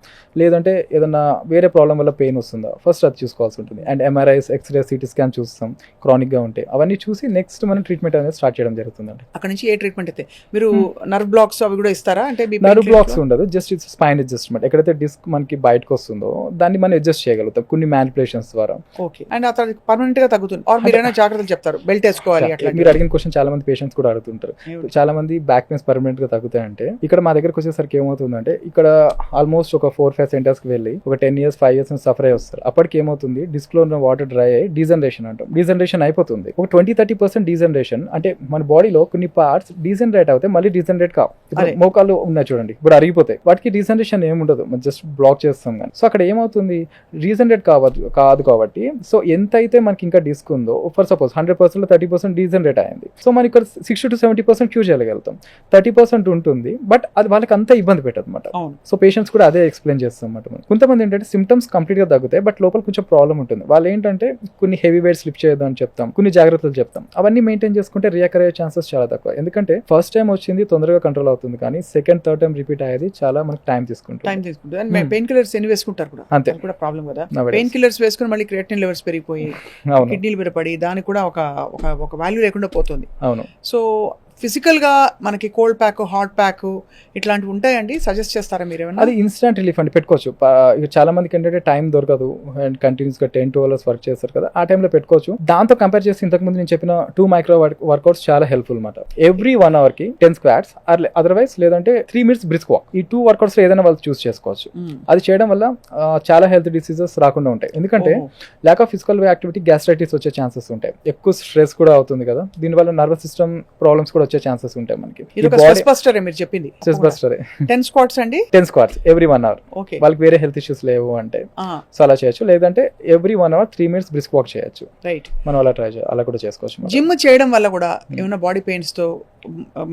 లేదంటే ఏదైనా వేరే ప్రాబ్లం వల్ల పెయిన్ వస్తుందా, ఫస్ట్ అది చూసుకోవాల్సి ఉంటుంది. And MRIs, x-ray, CT scan చూస్తాం, క్రానిక్ గా ఉంటాయి, అవన్నీ చూసి నెక్స్ట్ మనం ట్రీట్మెంట్ అనేది స్టార్ట్ చేయడం జరుగుతుందండి. అక్కడ నుంచి ఏ ట్రీట్మెంట్ అయితే మీరు నర్వ్ బ్లాక్స్ అవి కూడా ఇస్తారా? అంటే నర్వ్ బ్లాక్స్ ఉండదు, జస్ట్ ఇట్స్ స్పైన్ అడ్జస్ట్మెంట్. ఎక్కడైతే డిస్క్ మనకి బయటకు వస్తుందో దాన్ని మనం అడ్జస్ట్ చేయగలుగుతాం కొన్ని మ్యానిపులేషన్స్ ద్వారా. ఓకే. అండ్ అతను పర్మనెంట్ గా తగ్గుతుంది, మీరైనా జాగ్రత్తలు చెప్తారు, బెల్ట్ వేసుకోవాలి అట్లా? మీరు అడిగిన క్వశ్చన్ చాలా మంది పేషెంట్స్ కూడా అడుగుతుంటారు, చాలా మంది బ్యాక్ పెయిన్స్ పర్మనెంట్ గా తగ్గుతాయంటే. ఇక్కడ మా దగ్గరకు వచ్చేసరికి ఏమవుతుందంటే, ఇక్కడ ఆల్మోస్ట్ ఒక 4-5 సెంటర్స్ కి వెళ్ళి ఒక 10 years 5 years సఫర్ అయ్యి వస్తారు. అప్పటికి ఏమవుతుంది, డిస్క్ లో ఉన్న వాటర్ డ్రై అయ్యి డీజనరేషన్ అంటాం, డీజనరేషన్ అయిపోతుంది. ఒక 20-30% డీజనరేషన్ అంటే మన బాడీలో కొన్ని పార్ట్స్ డీజనరేట్ అవుతాయి, మళ్ళీ డీజనరేట్ కావు. ఇప్పుడు మోకాళ్ళు ఉన్నాయి చూడండి, ఇప్పుడు అరిగిపోతాయి, వాటికి డీజనరేషన్ ఏముండదు, మనం జస్ట్ బ్లాక్ చేస్తాం కానీ. సో అక్కడ ఏమవుతుంది, రీజనరేట్ కాదు కాబట్టి, సో ఎంత అయితే మనకి ఇంకా డిస్క్ ఉందో, ఫర్ సపోజ్ 100% 30% డీజనరేట్ అయింది, సో మనం ఇక్కడ 60-70% క్యూర్ చేయగలుగుతాం. 30% ఉంటుంది, బట్ అది వాళ్ళకి అంత ఇబ్బంది పెట్టదు అనమాట. సో పేషెంట్స్ కూడా అదే ఎక్స్ప్లెయిన్ చేస్తాం అన్నమాట. కొంతమంది ఏంటంటే సిమ్టమ్స్ కంప్లీట్ గా తగ్గుతాయి, బట్ లోపల కొంచెం ప్రాబ్లం ఉంటుంది. వాళ్ళు ఏంటంటే కొన్ని హెవీ వెయిట్ స్లిప్ చేయొద్దు అని చెప్తాం, కొన్ని జాగ్రత్తలు చెప్తాం, అవన్నీ మెయింటైన్ చేసుకుంటే రియాకర్ అయ్యే ఛాన్సెస్ చాలా తక్కువ. ఎందుకంటే ఫస్ట్ టైం వచ్చింది తొందరగా కంట్రోల్ అవుతుంది, కానీ సెకండ్, థర్డ్ టైం రిపీట్ అయ్యేది చాలా మనకి టైం తీసుకుంటుంది. పెయిన్ కిల్లర్స్ ఎన్ని వేసుకుంటారు కూడా అంతే కూడా ప్రాబ్లం కదా. పెయిన్ కిల్లర్స్ వేసుకుని మళ్ళీ క్రియేటినిన్ లెవెల్స్ పెరిగిపోయి కిడ్నీలు విరపడి దానికి కూడా ఒక వాల్యూ లేకుండా పోతుంది. అవును. సో ఫిజికల్ గా మనకి కోల్డ్ ప్యాక్, హాట్ ప్యాక్ ఇట్లాంటివి ఉంటాయండి, సజెస్ట్ చేస్తారా మీరు ఏమైనా? అది ఇన్స్టెంట్ రిలీఫ్ అండి, పెట్టుకోవచ్చు. చాలా మందికి ఏంటంటే టైం దొరకదు అండ్ కంటిన్యూస్ గా 10-12 hours వర్క్ చేస్తారు కదా, ఆ టైంలో పెట్టుకోవచ్చు. దాంతో కంపేర్ చేసి ఇంతకు ముందు నేను చెప్పిన 2 micro వర్కౌట్స్ చాలా హెల్ప్ఫుల్ అనమాట. ఎవ్రీ 1 hour కి 10 squats, అదర్వైజ్ లేదంటే 3 minutes బ్రిస్క్ వాక్, ఈ 2 workouts లో ఏదైనా వాళ్ళు చూస్ చేసుకోవచ్చు. అది చేయడం వల్ల చాలా హెల్త్ డిసీజెస్ రాకుండా ఉంటాయి. ఎందుకంటే lack of physical activity gastritis వచ్చే ఛాన్సెస్ ఉంటాయి, ఎక్కువ స్ట్రెస్ కూడా అవుతుంది కదా, దీనివల్ల నర్వస్ సిస్టమ్ ప్రాబ్లమ్స్ కూడా వచ్చే ఛాన్సెస్ ఉంటాయి మనకి. ఇది ఒక స్ట్రెస్ బస్టర్ మీరు చెప్పింది. స్ట్రెస్ బస్టర్ 10 స్క్వాట్స్ అండి, 10 స్క్వాట్స్ ఎవ్రీ 1 hour. ఓకే, వాళ్ళకి వేరే హెల్త్ ఇష్యూస్ లేవు అంటే సో అలా చేయొచ్చు. లేదంటే every 1 hour 3 minutes brisk walk చేయొచ్చు. రైట్, మనం అలా ట్రై చేయాలి, అలా కూడా చేసుకోవచ్చు. జిమ్ చేయడం వల్ల కూడా ఏమైనా బాడీ పెయిన్స్ తో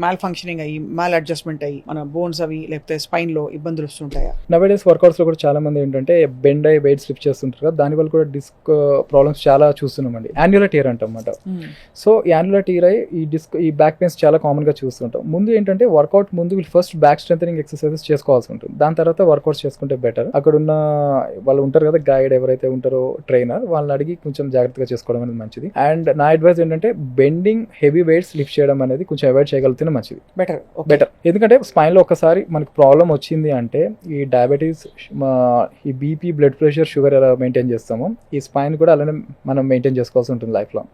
మాల్ ఫంక్షనింగ్ అయ్యి మాల్ అడ్జస్ట్మెంట్ అయ్యి మన బోన్స్ అవి లేకపోతే స్పైన్ లో ఇబ్బందులు వస్తుంటాయా? నవేడేస్ వర్కౌట్స్ లో కూడా చాలా మంది ఏంటంటే బెండ్ అయ్యి వెయిట్ స్లిప్ చేస్తుంటారు కదా, దానివల్ల కూడా డిస్క్ ప్రాబ్లమ్స్ చాలా చూస్తున్నామండి. యాన్యులర్ టీర్ అంటామన్నమాట. సో యాన్యులర్ టీర్ అయ్యి ఈ బ్యాక్ పెయిన్స్ చాలా కామన్ గా చూస్తుంటాం. ముందు ఏంటంటే వర్కౌట్ ముందు వీళ్ళు ఫస్ట్ బ్యాక్ స్ట్రెంథనింగ్ ఎక్సర్సైజెస్ చేసుకోవాల్సి ఉంటుంది, దాని తర్వాత వర్కౌట్స్ చేసుకుంటే బెటర్. అక్కడ ఉన్న వాళ్ళు ఉంటారు కదా గైడ్ ఎవరైతే ఉంటారో ట్రైనర్, వాళ్ళని అడిగి కొంచెం జాగ్రత్తగా చేసుకోవడం అనేది మంచిది. అండ్ నా అడ్వైస్ ఏంటంటే బెండింగ్ హెవీ వెయిట్స్ లిఫ్ట్ చేయడం అనేది కొంచెం అవాయిడ్ చేయగలిగితే మంచిది, బెటర్. ఎందుకంటే స్పైన్ లో ఒకసారి మనకి ప్రాబ్లం వచ్చింది అంటే ఈ డయాబెటీస్, ఈ బీపీ, బ్లడ్ ప్రెషర్, షుగర్ ఎలా మెయింటైన్ చేస్తామో ఈ స్పైన్ కూడా అలానే మనం మెయింటైన్ చేసుకోవాల్సి ఉంటుంది లైఫ్ లో.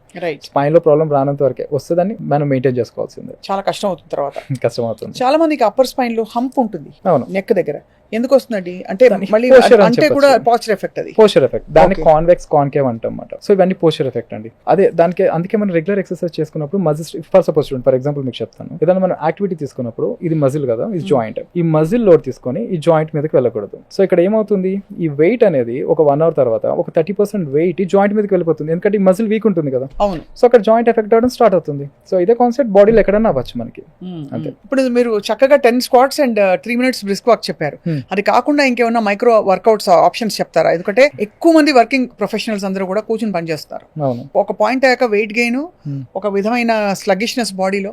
స్పైన్ లో ప్రాబ్లం రానంత వరకే వస్తుందని మనం మెయింటైన్ చేసుకోవాల్సిందే, చాలా కష్టం అవుతుంది తర్వాత. కష్టం అవుతుంది. చాలా మందికి అప్పర్ స్పైన్ లో హంప్ ఉంటుంది, అవును, నెక్ దగ్గర. ఎందుకు వస్తుందండి అంటే మళ్ళీ అంటే కూడా పోస్చర్ ఎఫెక్ట్, అది పోస్చర్ ఎఫెక్ట్. దాన్ని కాన్వెక్స్ కాన్కేవ్ అంటామన్నమాట. సో ఇవన్నీ పోస్చర్ ఎఫెక్ట్ అండి. అదే దానికి అందుకే మనం రెగ్యులర్ ఎక్సర్సైజ్ చేసుకున్నప్పుడు muscle, for suppose for example మీకు చెప్తాను, ఏదైనా మనం యాక్టివిటీ తీసుకున్నప్పుడు ఇది మజిల్ కదా, ఇది జాయింట్, ఈ మజిల్ లోడ్ తీసుకొని ఈ జాయింట్ మీదకి వెళ్ళకూడదు. సో ఇక్కడ ఏమవుతుంది, ఈ వెయిట్ అనేది ఒక 1 hour తర్వాత ఒక 30% వెయిట్ ఈ జాయింట్ మీదకి వెళ్ళిపోతుంది, ఎందుకంటే ఈ మజిల్ వీక్ ఉంటుంది కదా. అవును. సో అక్కడ జాయింట్ ఎఫెక్ట్ అవ్వడం స్టార్ట్ అవుతుంది. సో ఇదే కాన్సెప్ట్ బాడీలో ఎక్కడన్నా అవ్వచ్చు మనకి, అంతే. ఇప్పుడు మీరు చక్కగా 10 squats and 3 minutes brisk walk చెప్పారు. అది కాకుండా ఇంకేమన్నా మైక్రో వర్కౌట్స్ ఆప్షన్స్ చెప్తారా? ఎందుకంటే ఎక్కువ మంది వర్కింగ్ ప్రొఫెషనల్స్ అందరూ కూడా కూర్చుని పనిచేస్తారు. ఒక పాయింట్ అయ్యాక వెయిట్ గెయిన్, ఒక విధమైన స్లగిష్నెస్ బాడీలో,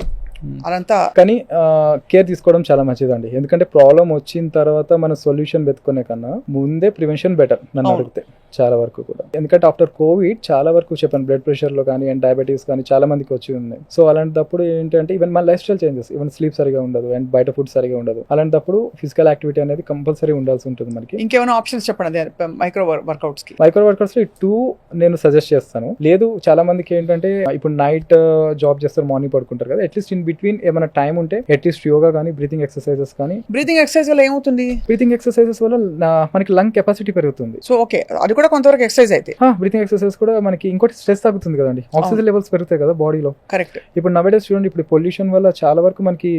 అదంతా. కానీ కేర్ తీసుకోవడం చాలా మంచిదండి. ఎందుకంటే ప్రాబ్లం వచ్చిన తర్వాత మన సొల్యూషన్ వెతుకునే కన్నా ముందే ప్రివెన్షన్ బెటర్ నన్ను అడిగితే, చాలా వరకు కూడా. ఎందుకంటే ఆఫ్టర్ కోవిడ్ చాలా వరకు చెప్పాను బ్లడ్ ప్రెషర్ లో కానీ అండ్ డయాబెటీస్ కానీ చాలా మందికి వచ్చి ఉన్నాయి. సో అలాంటప్పుడు ఏంటంటే ఈవెన్ మన life style changes, even sleep సరిగా ఉండదు అండ్ బయట ఫుడ్ సరిగా ఉండదు. అలాంటప్పుడు ఫిజికల్ యాక్టివిటీ అనేది కంపల్సరీ ఉండాల్సి ఉంటుంది మనకి. ఇంకేమైనా ఆప్షన్స్ చెప్పండి మైక్రో వర్కౌట్స్ కి. మైక్రో వర్కౌట్స్ లో 2 నేను సజెస్ట్ చేస్తాను. లేదు చాలా మందికి ఏంటంటే ఇప్పుడు నైట్ జాబ్ చేస్తారు, మార్నింగ్ పడుకుంటారు కదా, అట్లీస్ట్ ఇన్ బిట్వీన్ ఏమైనా టైం ఉంటే అట్లీస్ట్ యోగా కానీ బ్రీతింగ్ ఎక్సర్సైజెస్ కానీ. బ్రీతింగ్ ఎక్సర్సైజ్ వల్ల ఏమవుతుంది? బ్రీతింగ్ ఎక్సర్సైజెస్ వల్ల మనకి లంగ్ కెపాసిటీ పెరుగుతుంది. సో ఓకే, అది కూడా కొంతవరకు ఎక్సర్సైజ్ అయితే. బ్రీతింగ్ ఎక్సర్సైజ్ కూడా మనకి ఇంకోటి స్ట్రెస్ తగ్గుతుంది కదండి, ఆక్సిజన్ లెవెల్స్ పెరుగుతాయి కదా బాడీలో. కరెక్ట్. ఇప్పుడు నవేడేస్ చూడండి, ఇప్పుడు పొల్యూషన్ వల్ల చాలా వరకు మనకి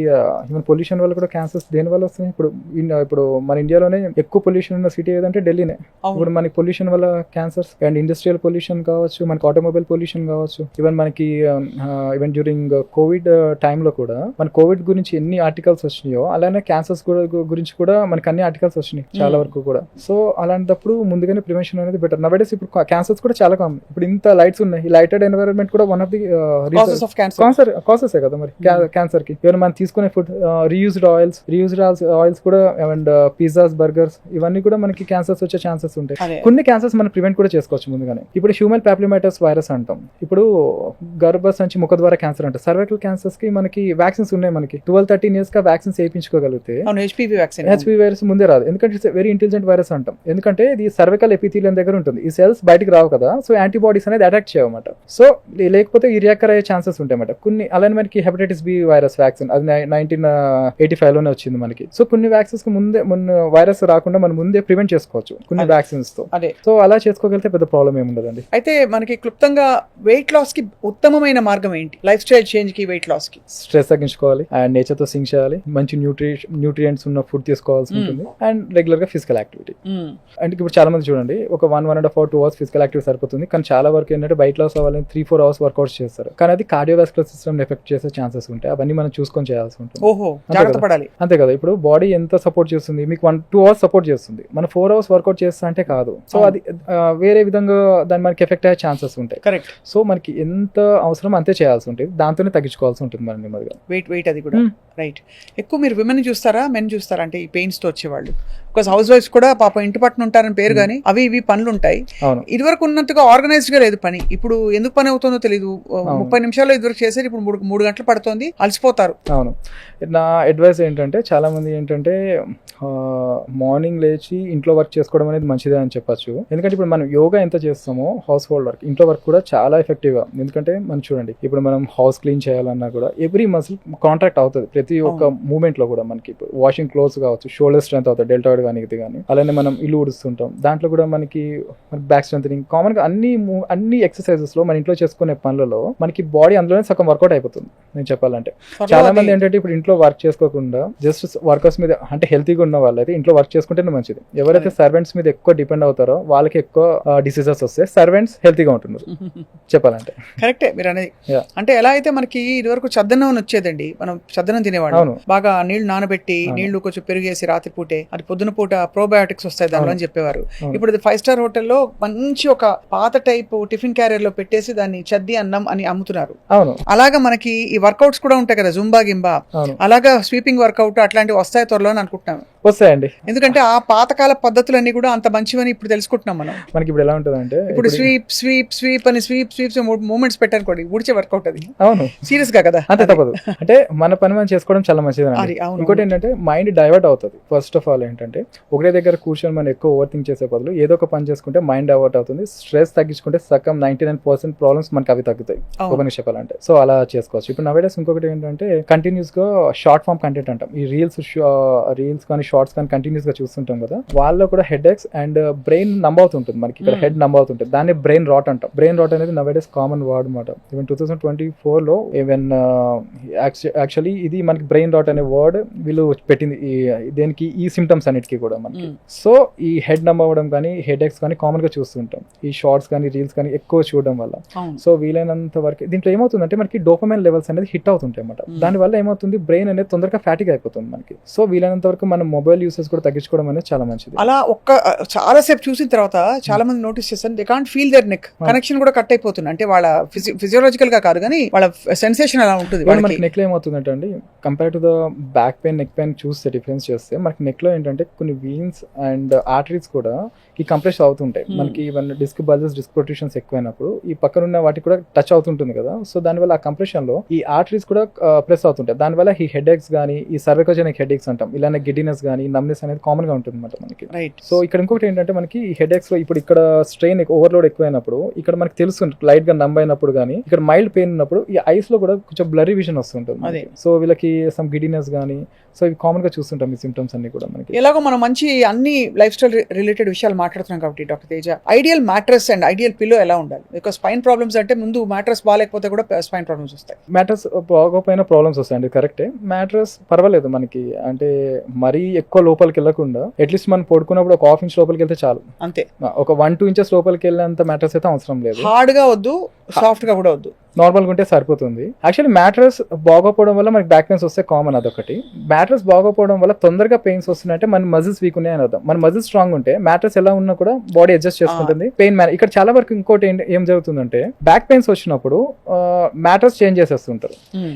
ఈవెన్ పొల్యూషన్ వల్ల కూడా క్యాన్సర్స్ దేని వల్ల వస్తున్నాయి. ఇప్పుడు మన ఇండియాలోనే ఎక్కువ పొల్యూషన్ ఉన్న సిటీ ఏదంటే ఢిల్లీనే. ఇప్పుడు మనకి పొల్యూషన్ వల్ల క్యాన్సర్స్ అండ్ ఇండస్ట్రియల్ పొల్యూషన్ కావచ్చు, మనకి ఆటోమొబైల్ పొల్యూషన్ కావచ్చు. ఈవెన్ మనకి ఈవెన్ డ్యూరింగ్ కోవిడ్ టైంలో కూడా మన కోవిడ్ గురించి ఎన్ని ఆర్టికల్స్ వచ్చినాయో అలానే క్యాన్సర్స్ గురించి కూడా మనకి అన్ని ఆర్టికల్స్ వచ్చినాయి చాలా వరకు కూడా. సో అలాంటప్పుడు ముందుగానే ప్రివెన్షన్ అనేది బెటర్. నవేడేస్ ఇప్పుడు క్యాన్సర్స్ కూడా చాలా కామన్. ఇప్పుడు ఇంత లైట్స్ ఉన్నాయి, ఈ లైటెడ్ ఎన్వైరన్మెంట్ కూడా వన్ ఆఫ్ ది కాసెస్ కదా మరి క్యాన్సర్ కి. ఈవెన్ మనం తీసుకునే ఫుడ్, రీయూజ్డ్ ఆయిల్స్ కూడా అండ్ పిజ్జాస్, బర్గర్స్, ఇవన్నీ కూడా మనకి క్యాన్సర్స్ వచ్చే ఛాన్సెస్ ఉంటాయి. కొన్ని క్యాన్సర్స్ మనం ప్రివెంట్ కూడా చేసుకోవచ్చు ముందుగానే. ఇప్పుడు హ్యూమన్ పాప్యులోమైటిస్ వైరస్ అంటాం, ఇప్పుడు గర్భసంచి ముఖ ద్వారా క్యాన్సర్ అంటాం. సర్వైకల్ క్యాన్సర్స్ కి మనకి వ్యాక్సిన్స్ ఉన్నాయి. మనకి 12-13 years గా వ్యాక్సిన్స్ వేయించుకోగలిగితే హెచ్పివి వైరస్ ముందే రాదు, ఎందుకంటే ఇట్స్ వెరీ ఇంటెలిజెంట్ వైరస్ అంటాం. ఎందుకంటే ఇది సర్వైకల్ ఎపిథీలియం దగ్గర ఉంటుంది, ఈ సెల్స్ బయటికి రావు కదా, సో యాంటీబాడీస్ అనేది అటాక్ చేయమన్నమాట. సో లేకపోతే ఈ రియాక్టర్ అయ్యే ఛాన్సెస్ ఉంటాయి అన్నమాట. కొన్ని అలానే మనకి హెపటైటిస్ బి వైరస్ వ్యాక్సిన్, అది 1985 లోనే వచ్చింది మనకి. సో కొన్ని వ్యాక్సిన్స్ కి ముందే వైరస్ రాకుండా మనం ముందే ప్రివెంట్ చేసుకోవచ్చు కొన్ని వ్యాక్సిన్స్ తో. సో అలా చేసుకోగలిగితే పెద్ద ప్రాబ్లం ఏమి ఉండదండి. అయితే మనకి క్లుప్తంగా వెయిట్ లాస్ కి ఉత్తమమైన మార్గం ఏంటి? లైఫ్ స్టైల్ చేంజ్ కి, వెయిట్ లాస్ కి. స్ట్రెస్ తగ్గించుకోవాలి అండ్ నేచర్ తో సింక్ చేయాలి, మంచి న్యూట్రియంట్స్ ఉన్న ఫుడ్ తీసుకోవాల్సి ఉంటుంది అండ్ రెగ్యులర్ గా ఫిజికల్ యాక్టివిటీ. అంటే ఇప్పుడు చాలా మంది చూడండి ఒక 1.5 or 2 hours ఫిజికల్ యాక్టివిటీ సరిపోతుంది, కానీ చాలా వరకు ఏంటంటే వెయిట్ లాస్ అవ్వాలని 3-4 hours వర్కౌట్స్ చేస్తారు, కానీ అది కార్డియోవాస్కులర్ సిస్టమ్ ఎఫెక్ట్ చేసే ఛాన్సెస్ ఉంటాయి. అవన్నీ మనం చూసుకొని చేయాల్సి ఉంటుంది. అంతే కదా. ఇప్పుడు బాడీ ఎంత సపోర్ట్ చేస్తుంది, మీకు 1-2 hours సపోర్ట్ చేస్తుంది, మనం 4 hours వర్కౌట్ చేస్తా అంటే కాదు. సో అది వేరే విధంగా దాన్ని మనకి ఎఫెక్ట్ అయ్యే ఛాన్సెస్ ఉంటాయి. కరెక్ట్. సో మనకి ఎంత అవసరం అంతే చేయాల్సి ఉంటుంది, దాంతోనే తగ్గించుకోవాల్సి ఉంటుంది మనం నెమ్మదిగా. వెయిట్ అది కూడా రైట్. ఎక్కువ మీరు విమెన్ చూస్తారా, మెన్ చూస్తారా? అంటే ఈ పెయిన్స్ తో వచ్చేవాళ్ళు, బికాస్ హౌస్ వైఫ్స్ కూడా పాపం ఇంటి పట్టున ఉంటారని పేరు కానీ అవి ఇవి పనులు ఉంటాయి. ఇదివరకు ఉన్నట్టుగా ఆర్గనైజ్డ్ గా లేదు పని. ఇప్పుడు ఎందుకు పని అవుతుందో తెలియదు. 30 నిమిషాల్లో ఇదివరకు చేసేది ఇప్పుడు 3 గంటలు పడుతుంది, అలసిపోతారు. అవును. నా అడ్వైస్ ఏంటంటే చాలా మంది ఏంటంటే మార్నింగ్ లేచి ఇంట్లో వర్క్ చేసుకోవడం అనేది మంచిదే అని చెప్పచ్చు. ఎందుకంటే ఇప్పుడు మనం యోగా ఎంత చేస్తామో హౌస్ హోల్డ్ వర్క్, ఇంట్లో వర్క్ కూడా చాలా ఎఫెక్టివ్ గా. ఎందుకంటే మనం చూడండి, ఇప్పుడు మనం హౌస్ క్లీన్ చేయాలన్నా కూడా ఎవ్రీ మసిల్ కాంట్రాక్ట్ అవుతుంది ప్రతి ఒక్క మూవ్మెంట్ లో కూడా. మనకి ఇప్పుడు వాషింగ్ క్లోత్స్ కావచ్చు, షోల్డర్ స్ట్రెంత్ అవుతుంది, డెల్టాయిడ్ కానీ ఇది కానీ. అలానే మనం ఇల్లు ఊడుస్తుంటాం, దాంట్లో కూడా మనకి బ్యాక్ స్ట్రెంథనింగ్ కామన్ గా అన్ని ఎక్సర్సైజెస్ లో మన ఇంట్లో చేసుకునే పనులలో మనకి బాడీ అందులోనే సగం వర్కౌట్ అయిపోతుంది. నేను చెప్పాలంటే చాలా మంది ఏంటంటే ఇప్పుడు ఇంట్లో వర్క్ చేసుకోకుండా జస్ట్ వర్కర్స్ మీద అంటే హెల్తీగా ఉన్న వాళ్ళైతే ఇంట్లో వర్క్ చేసుకుంటేనే మంచిది. ఎవరైతే సర్వెంట్స్ మీద ఎక్కువ డిపెండ్ అవుతారో వాళ్ళకి ఎక్కువ డిసీజెస్ వస్తాయి. సర్వెంట్స్ హెల్తీగా ఉంటున్నారు చెప్పాలంటే. కరెక్టే మీరు అనేది. అంటే ఎలా అయితే మనకి ఇదివరకు చద్దనం వచ్చేదండి, మనం చద్దనం తినేవాళ్ళం, బాగా నీళ్లు నానబెట్టి నీళ్లు కొంచెం పెరిగేసి రాత్రి పూటే అది పొద్దున పూట ప్రోబయోటిక్స్ వస్తాయి దానిలో అని చెప్పేవారు. ఇప్పుడు 5-స్టార్ హోటల్లో మంచి ఒక పాత టైప్ టిఫిన్ క్యారియర్ లో పెట్టేసి దాన్ని చద్ది అన్నం అని అమ్ముతున్నారు. అలాగా మనకి ఈ వర్కౌట్స్ కూడా ఉంటాయి కదా, జుంబా గింబా, అలాగా స్వీపింగ్ వర్కౌట్ అట్లాంటివి వస్తాయి త్వరలో అని అనుకుంటున్నాను. వస్తాయండి, ఎందుకంటే ఆ పాతకాల పద్ధతులన్నీ కూడా అంత మంచివని ఇప్పుడు తెలుసుకుంటున్నాం మనం. మనకి ఇప్పుడు ఎలా ఉంటుంది అంటే ఇప్పుడు స్వీప్ అని స్వీప్స్ మూమెంట్స్ పెట్టారు ఊడ్చే వర్కౌట్ అది. అవును, సీరియస్ గా కదా, అంతే తప్పదు. అంటే మన పని మనం చేసుకోవడం చాలా మంచిది. ఇంకోటి ఏంటంటే మైండ్ డైవర్ట్ అవుతుంది. ఫస్ట్ ఆఫ్ ఆల్ ఏంటంటే ఒకటే దగ్గర కూర్చొని మనం ఎక్కువ ఓవర్ థింక్ చేసే బదులు ఏదో ఒక పని చేసుకుంటే మైండ్ డైవర్ట్ అవుతుంది. స్ట్రెస్ తగ్గించుకుంటే సగం 99% ప్రాబ్లమ్స్ మనకి అవి తగ్గుతాయి ఓపెన్ చెప్పాలంటే. సో అలా చేసుకోవచ్చు. ఇప్పుడు నవేడేస్ ఇంకొకటి ఏంటంటే కంటిన్యూస్ గా షార్ట్ ఫామ్ కంటెంట్ అంటాం. ఈ రీల్స్ కానీ షార్ట్స్ కానీ కంటిన్యూస్ గా చూస్తుంటాం కదా, వాళ్ళలో కూడా head X and brain numb అవుతుంటుంది. మనకి ఇక్కడ హెడ్ నంబ్ అవుతుంటుంది, దాన్ని బ్రెయిన్ రాట్ అంటాం. బ్రెయిన్ రాట్ అనేది నవేడేస్ కామన్ వర్డ్ అనమాట. ఈవెన్ 2024 లో ఈవెన్ యాక్చువల్లీ ఇది మనకి బ్రెయిన్ రాట్ అనే వర్డ్ వీళ్ళు పెట్టింది దేనికి, ఈ సిమ్టమ్స్ అన్నిటికీ కూడా మనకి. సో ఈ హెడ్ నంబ్ అవ్వడం కానీ హెడ్ ఎక్స్ కానీ కామన్ గా చూస్తుంటాం ఈ షార్ట్స్ కానీ రీల్స్ కానీ ఎక్కువ చూడడం వల్ల. సో వీలైనంత వరకు దీంట్లో ఏమవుతుందంటే మనకి డోపమైన్ లెవెల్స్ అనేది హిట్ అవుతుంటాయి అన్నమాట. దాని వల్ల ఏమవుతుంది, బ్రెయిన్ అనేది తొందరగా ఫ్యాటిక్ అయిపోతుంది మనకి. సో వీలైనంత వరకు మనం మొబైల్ యూసేజ్ కూడా తగ్గించుకోవడం అనేది చాలా మంచిది. అలా చాలా సేపు చూసిన తర్వాత చాలా మంది నోటీస్ చేస్తారు, they can't feel their neck, connection కూడా కట్ అయిపోతుంది. అంటే వాళ్ళ ఫిజియోలాజికల్ గా కాదు కానీ వాళ్ళ సెన్సేషన్ అలా ఉంటుంది. మనకి నెక్ లో ఏమవుతుందంటే అండి, compare to the back pain neck pain చూస్తే డిఫరెన్స్ చేస్తే మనకి నెక్ లో ఏంటంటే కొన్ని వీన్స్ అండ్ ఆర్టరీస్ కూడా ఈ కంప్రెస్ అవుతుంటాయి. మనకి ఈవెన్ డిస్క్ బల్జెస్ డిస్క్ ప్రొట్రూషన్స్ ఎక్కువైనప్పుడు ఈ పక్కన ఉన్న వాటికి కూడా టచ్ అవుతుంటుంది కదా. సో దానివల్ల ఆ కంప్రెషన్ లో ఈ ఆర్టరీస్ కూడా ప్రెస్ అవుతుంటాయి. దానివల్ల ఈ హెడ్ ఎక్స్ కానీ ఈ సర్వైకోజెనిక్ హెడ్ ఎక్స్ అంటాం, ఇలానే గిడ్డినెస్ కానీ నమ్నెస్ అనేది కామన్ గా ఉంటుంది అన్నమాట మనకి. సో ఇక్కడ ఇంకొకటి ఏంటంటే మనకి ఈ హెడ్ ఎక్స్ లో ఇప్పుడు ఇక్కడ స్ట్రెయిన్ ఓవర్లోడ్ ఎక్కువైనప్పుడు ఇక్కడ మనకి తెలుస్తుంది లైట్ గా నంబ్ అయినప్పుడు కానీ ఇక్కడ మైల్డ్ పెయిన్ ఉన్నప్పుడు ఈ ఐస్ లో కూడా కొంచెం బ్లరీ విజన్ వస్తుంటుంది. సో వీళ్ళకి సమ్ గిడ్డినెస్ కానీ, సో ఇవి కామన్ గా చూస్తుంటాం ఈ సిమ్టమ్స్ అన్ని కూడా మనకి. ఎలాగో మనం మంచి అన్ని లైఫ్ స్టైల్ రిలేటెడ్ విషయాలు మాట్లాడుతున్నాం కాబట్టి doctor Teja, ideal mattress and ideal pillow ఎలా ఉండాలి? బికాస్ స్పైన్ ప్రాబ్లమ్స్ అంటే ముందు మ్యాట్రెస్ బాగాలేకపోతే కూడా స్పైన్ ప్రాబ్లమ్స్ వస్తాయి. మ్యాట్రెస్ బాగోపోయిన ప్రాబ్లమ్స్ వస్తాయండి, కరెక్టే. మ్యాట్రెస్ పర్వాలేదు మనకి, అంటే మరీ ఎక్కువ లోపలికి వెళ్ళకుండా అట్లీస్ట్ మనం పడుకున్నప్పుడు ఒక 1/2 ఇంచ్ లోపలికి వెళ్తే చాలు, అంతే. ఒక 1-2 ఇంచెస్ లోపలికి వెళ్ళేంత మ్యాట్రెస్ అయితే అవసరం లేదు. హార్డ్ గా వద్దు, సాఫ్ట్ గా కూడా వద్దు, నార్మల్ గా ఉంటే సరిపోతుంది. యాక్చువల్లీ మ్యాట్రెస్ బాగోపోవడం వల్ల మనకి బ్యాక్ పెయిన్స్ వస్తే కామన్, అదొకటి. మ్యాట్రెస్ బాగోపోవడం వల్ల తొందరగా పెయిన్స్ వస్తున్నాయంటే మన మజిల్స్ వీక్ ఉన్నాయి అని అర్థం. మన మజిల్స్ స్ట్రాంగ్ ఉంటే మ్యాట్రెస్ ఎలా ఉన్నా కూడా బాడీ అడ్జస్ట్ చేసుకుంటుంది. పెయిన్ ఇక్కడ చాలా వరకు ఇంకోటి ఏం జరుగుతుందంటే బ్యాక్ పెయిన్స్ వచ్చినప్పుడు మ్యాట్రెస్ చేంజ్ చేసేస్తుంటారు.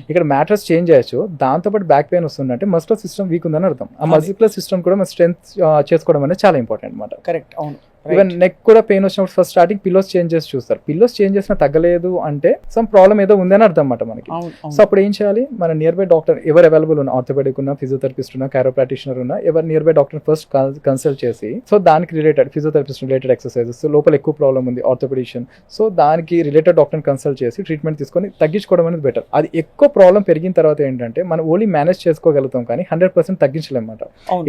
ఇక్కడ మ్యాట్రెస్ చేంజ్ చేయొచ్చు, దాంతో పాటు బ్యాక్ పెయిన్ వస్తుందంటే మస్కులర్ సిస్టమ్ వీక్ ఉందని అర్థం. ఆ మస్కులర్ సిస్టమ్ కూడా మన స్ట్రెంత్ చేసుకోవడం అనేది చాలా ఇంపార్టెంట్ అనమాట. కరెక్ట్, అవును. ఈవెన్ నెక్ కూడా పెయిన్ వచ్చినప్పుడు ఫస్ట్ స్టార్టింగ్ పిల్లోస్ చేంజ్ చేసి చూస్తారు. పిల్లోస్ చేంజ్ చేసినా తగ్గలేదు అంటే సమ్ ప్రాబ్లం ఏదో ఉందని అర్థం అన్నమాట మనకి. సో అప్పుడు ఏం చేయాలి, మన నియర్ బై డాక్టర్ ఎవరు అవైలబుల్ ఉన్న, ఆర్థోపెడిక్ ఉన్న, ఫిజియోథెరపిస్ట్ ఉన్న, కైరోప్రాక్టీషనర్ ఉన్న, ఎవరు near by doctor first consult చేసి సో దానికి రిలేటెడ్ ఫిజియోథెరపిస్ట్ రిలేటెడ్ ఎక్సర్సైజెస్, లోపల ఎక్కువ ప్రాబ్లం ఉంది ఆర్థోపెడిషియన్, సో దానికి రిలేటెడ్ డాక్టర్ కన్సల్ట్ చేసి ట్రీట్మెంట్ తీసుకొని తగ్గించుకోవడం అనేది బెటర్. అది ఎక్కువ ప్రాబ్లం పెరిగిన తర్వాత ఏంటంటే మనం ఓన్లీ మేనేజ్ చేసుకోగలుగుతాం కానీ 100% తగ్గించలేమన్నమాట.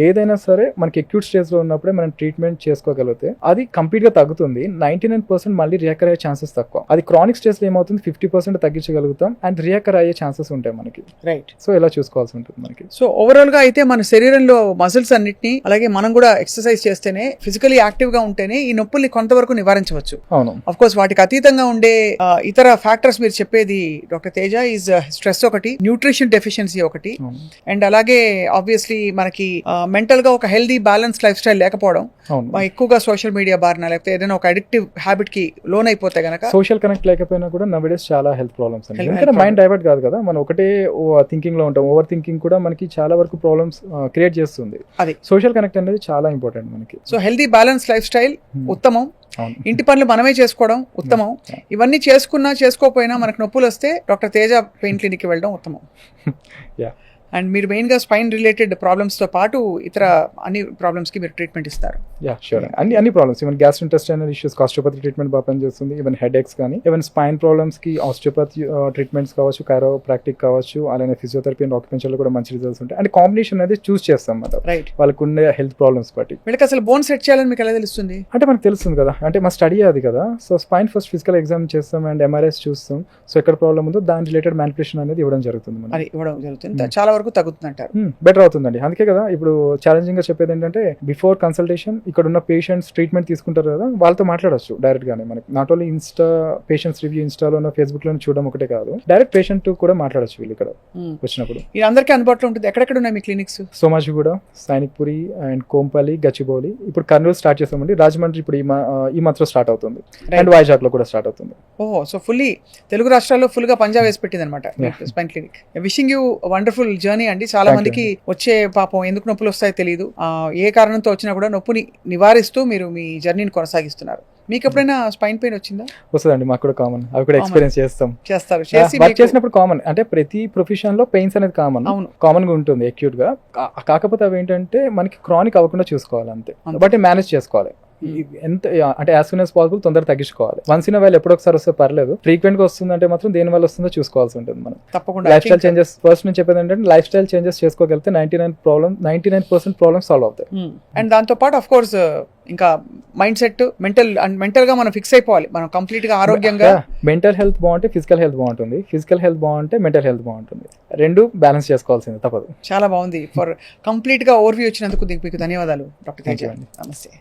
ఏదైనా సరే మనకి అక్యూట్ స్టేజ్ లో ఉన్నప్పుడే మనం ట్రీట్మెంట్ చేసుకోగలిగితే అది కంప్లీట్ గా తగ్గుతుంది. 99% మళ్ళీ రియాకర్ అయ్యే ఛాన్సెస్ తక్కువ. అది క్రానిక్ స్టేజ్ లో ఏమవుతుంది 50% తగ్గించగలుగుతాం అండ్ రియాకర్ అయ్యే ఛాన్సెస్ ఉంటాయి మనకి. రైట్. సో ఇలా చూసుకోవాల్సి ఉంటుంది మనకి. సో ఓవరాల్ గా అయితే మన శరీరంలో మజిల్స్ అన్నిటిని, అలాగే మనం కూడా ఎక్సర్సైజ్ చేస్తేనే, ఫిజికలీ యాక్టివ్ గా ఉంటేనే ఈ నొప్పుల్ని కొంతవరకు నివారించవచ్చు. అవును. ఆఫ్ కోర్స్ వాటికి అతీతంగా ఉండే ఇతర ఫ్యాక్టర్స్ మీరు చెప్పేది డాక్టర్ తేజ, ఈజ్ స్ట్రెస్ ఒకటి, న్యూట్రిషన్ డెఫిషియన్సీ ఒకటి, అండ్ అలాగే ఆబ్వియస్లీ మనకి మెంటల్ గా ఒక హెల్దీ బ్యాలెన్స్ లైఫ్ స్టైల్ లేకపోవడం, ఎక్కువగా సోషల్ మీడియా బారిన లేకపోతే ఏదైనా ఒక అడిక్టివ్ హ్యాబిట్ కి లోన్ అయిపోతే గనక, సోషల్ కనెక్ట్ లేకపోయినా కూడా నవడేస్ చాలా హెల్త్ ప్రాబ్లమ్స్ అండి. ఎందుకంటే మైండ్ డైవర్ట్ కాదు కదా, మనం ఒకటే థింకింగ్ లో ఉంటాం. ఓవర్ థింకింగ్ కూడా మనకి చాలా వరకు ప్రాబ్లమ్స్ క్రియేట్ చేస్తుంది. అది సోషల్ కనెక్ట్ అనేది చాలా ఇంపార్టెంట్ మనకి. So healthy balance life style ఉత్తమం, ఇంటి పనులు మనమే చేసుకోవడం ఉత్తమం. ఇవన్నీ చేసుకోకపోయినా మనకు నొప్పులు వస్తే డాక్టర్ తేజ పెయిన్ క్లినిక్ కి వెళ్ళడం ఉత్తమం. అండ్ మీరు మెయిన్ గా స్పైన్ రిలేటెడ్ ప్రాబ్లమ్స్ తో పాటు ఇతర అన్ని ప్రాబ్లమ్స్ కి మీరు ట్రీట్మెంట్ ఇస్తారు. యా షూర్, అన్ని problems, even gastrointestinal issues osteopathy treatment బాగా పనిచేస్తుంది. ఈవెన్ హెడ్ ఎక్స్ కానీ, ఈవెన్ స్పైన్ ప్రాబ్లమ్స్ కి ఆస్టియోపతి ట్రీట్మెంట్స్ కావచ్చు, కైరోప్రాక్టిక్ కావచ్చు, అలానే ఫిజియోథెరపీ అండ్ ఆక్యుపెన్షర్ లో కూడా మంచి రిజల్ట్స్ ఉంటాయి. అంటే కాంబినేషన్ అనేది చూస్ చేస్తాం అన్నమాట రైట్. వాళ్ళకు ఉండే హెల్త్ ప్రాబ్లమ్స్ బట్టి. వీళ్ళకి అసలు బోన్ సెట్ చేయాలని మీకు ఎలా తెలుస్తుంది? అంటే మనకు తెలుస్తుంది కదా, అంటే మా స్టడీ అది కదా. So spine first physical exam చేస్తాం అండ్ ఎంఆర్ఐస్ చూస్తాం. సో ఎక్కడ ప్రాబ్లమ్ ఉందో దాని రిలేటెడ్ మ్యానిపులేషన్ అనేది ఇవ్వడం జరుగుతుంది. అది ఇవ్వడం జరుగుతుంది, చాలా వరకు తగ్గుతుంది అంటారు. బెటర్ అవుతుందండి. అందుకే కదా ఇప్పుడు ఛాలెంజింగ్ గా చెప్పేది ఏంటంటే బిఫోర్ కన్సల్టేషన్ ఇక్కడ ఉన్న పేషెంట్స్ ట్రీట్మెంట్ తీసుకుంటారు కదా, వాళ్ళతో మాట్లాడొచ్చు డైరెక్ట్ గానే. మనకి not only Insta patients review ఇన్స్టాలో ఫేస్బుక్ లో చూడడం ఒకటే కాదు, డైరెక్ట్ పేషెంట్ కూడా మాట్లాడొచ్చు వీళ్ళు ఇక్కడ వచ్చినప్పుడు. ఇది అందరికీ అందుబాటులో ఉంటుంది. ఎక్కడెక్కడ ఉన్నాయి మీ క్లినిక్స్? సోమాజిగూడ, సైనిక్పురి అండ్ కోంపల్లి, గచ్చిబౌలి. ఇప్పుడు కర్నూలు స్టార్ట్ చేస్తామండి. రాజమండ్రి ఇప్పుడు ఈ మంత్ లో స్టార్ట్ అవుతుంది అండ్ వైజాగ్ లో కూడా స్టార్ట్ అవుతుంది. ఓహో, సో ఫుల్లీ తెలుగు రాష్ట్రాల్లో ఫుల్ గా పంజాబ్ వేసి పెట్టింది అనమాట spine clinic. Wishing you wonderful journey అండి. చాలా మందికి వచ్చే పాపం ఎందుకు నొప్పులు వస్తాయో తెలియదు, ఏ కారణంతో వచ్చినా కూడా నొప్పిని నివారిస్తూ మీరు మీ జర్నీని కొనసాగిస్తున్నారు. మీకు ఎప్పుడైనా స్పైన్ పెయిన్ వచ్చిందా? వస్తుందండి, మాకు కూడా కామన్. అవి కూడా ఎక్స్పీరియన్స్ చేస్తారు. వర్క్ చేసినప్పుడు కామన్, అంటే ప్రతి ప్రొఫెషన్ లో పెయిన్స్ అనేది కామన్ గా ఉంటుంది అక్యూట్ గా. కాకపోతే అవి ఏంటంటే మనకి క్రానిక్ అవ్వకుండా చూసుకోవాలి అంతే, బట్ మేనేజ్ చేసుకోవాలి. ఎంత అంటే యాజ్ సూన్ యాజ్ పాసిబుల్ తొందరగా తగ్గించుకోవాలి. వన్స్ ఇన్ వైల్ ఎప్పుడో ఒకసారి వస్తే పర్లేదు, ఫ్రీక్వెంట్ గా వస్తుందంటే మాత్రం దేని వల్ల వస్తుందో చూసుకోవాల్సి ఉంటుంది. మనం తప్పకుండా లైఫ్ స్టైల్ చేంజెస్ ఫస్ట్ నుంచి చెప్పేది ఏంటంటే లైఫ్ స్టైల్ చేంజెస్ చేసుకోగలిగితే 99% ప్రాబ్లమ్ సాల్వ్ అవుతాయి. అండ్ దాంతో పాటు ఆఫ్ కోర్స్ ఇంకా మైండ్ సెట్, మెంటల్ గా మనం ఫిక్స్ అయిపోవాలి. మనం కంప్లీట్ గా ఆరోగ్యంగా, మెంటల్ హెల్త్ బాగుంటే ఫిజికల్ హెల్త్ బాగుంటుంది, ఫిజికల్ హెల్త్ బాగుంటే మెంటల్ హెల్త్ బాగుంటుంది. రెండు బ్యాలెన్స్ చేసుకోవాల్సింది తప్పదు. చాలా బాగుంది. ఫర్ కంప్లీట్ గా ఓవర్వ్యూ ఇచ్చినందుకు మీకు ధన్యవాదాలు డాక్టర్ తేజ. నమస్తే.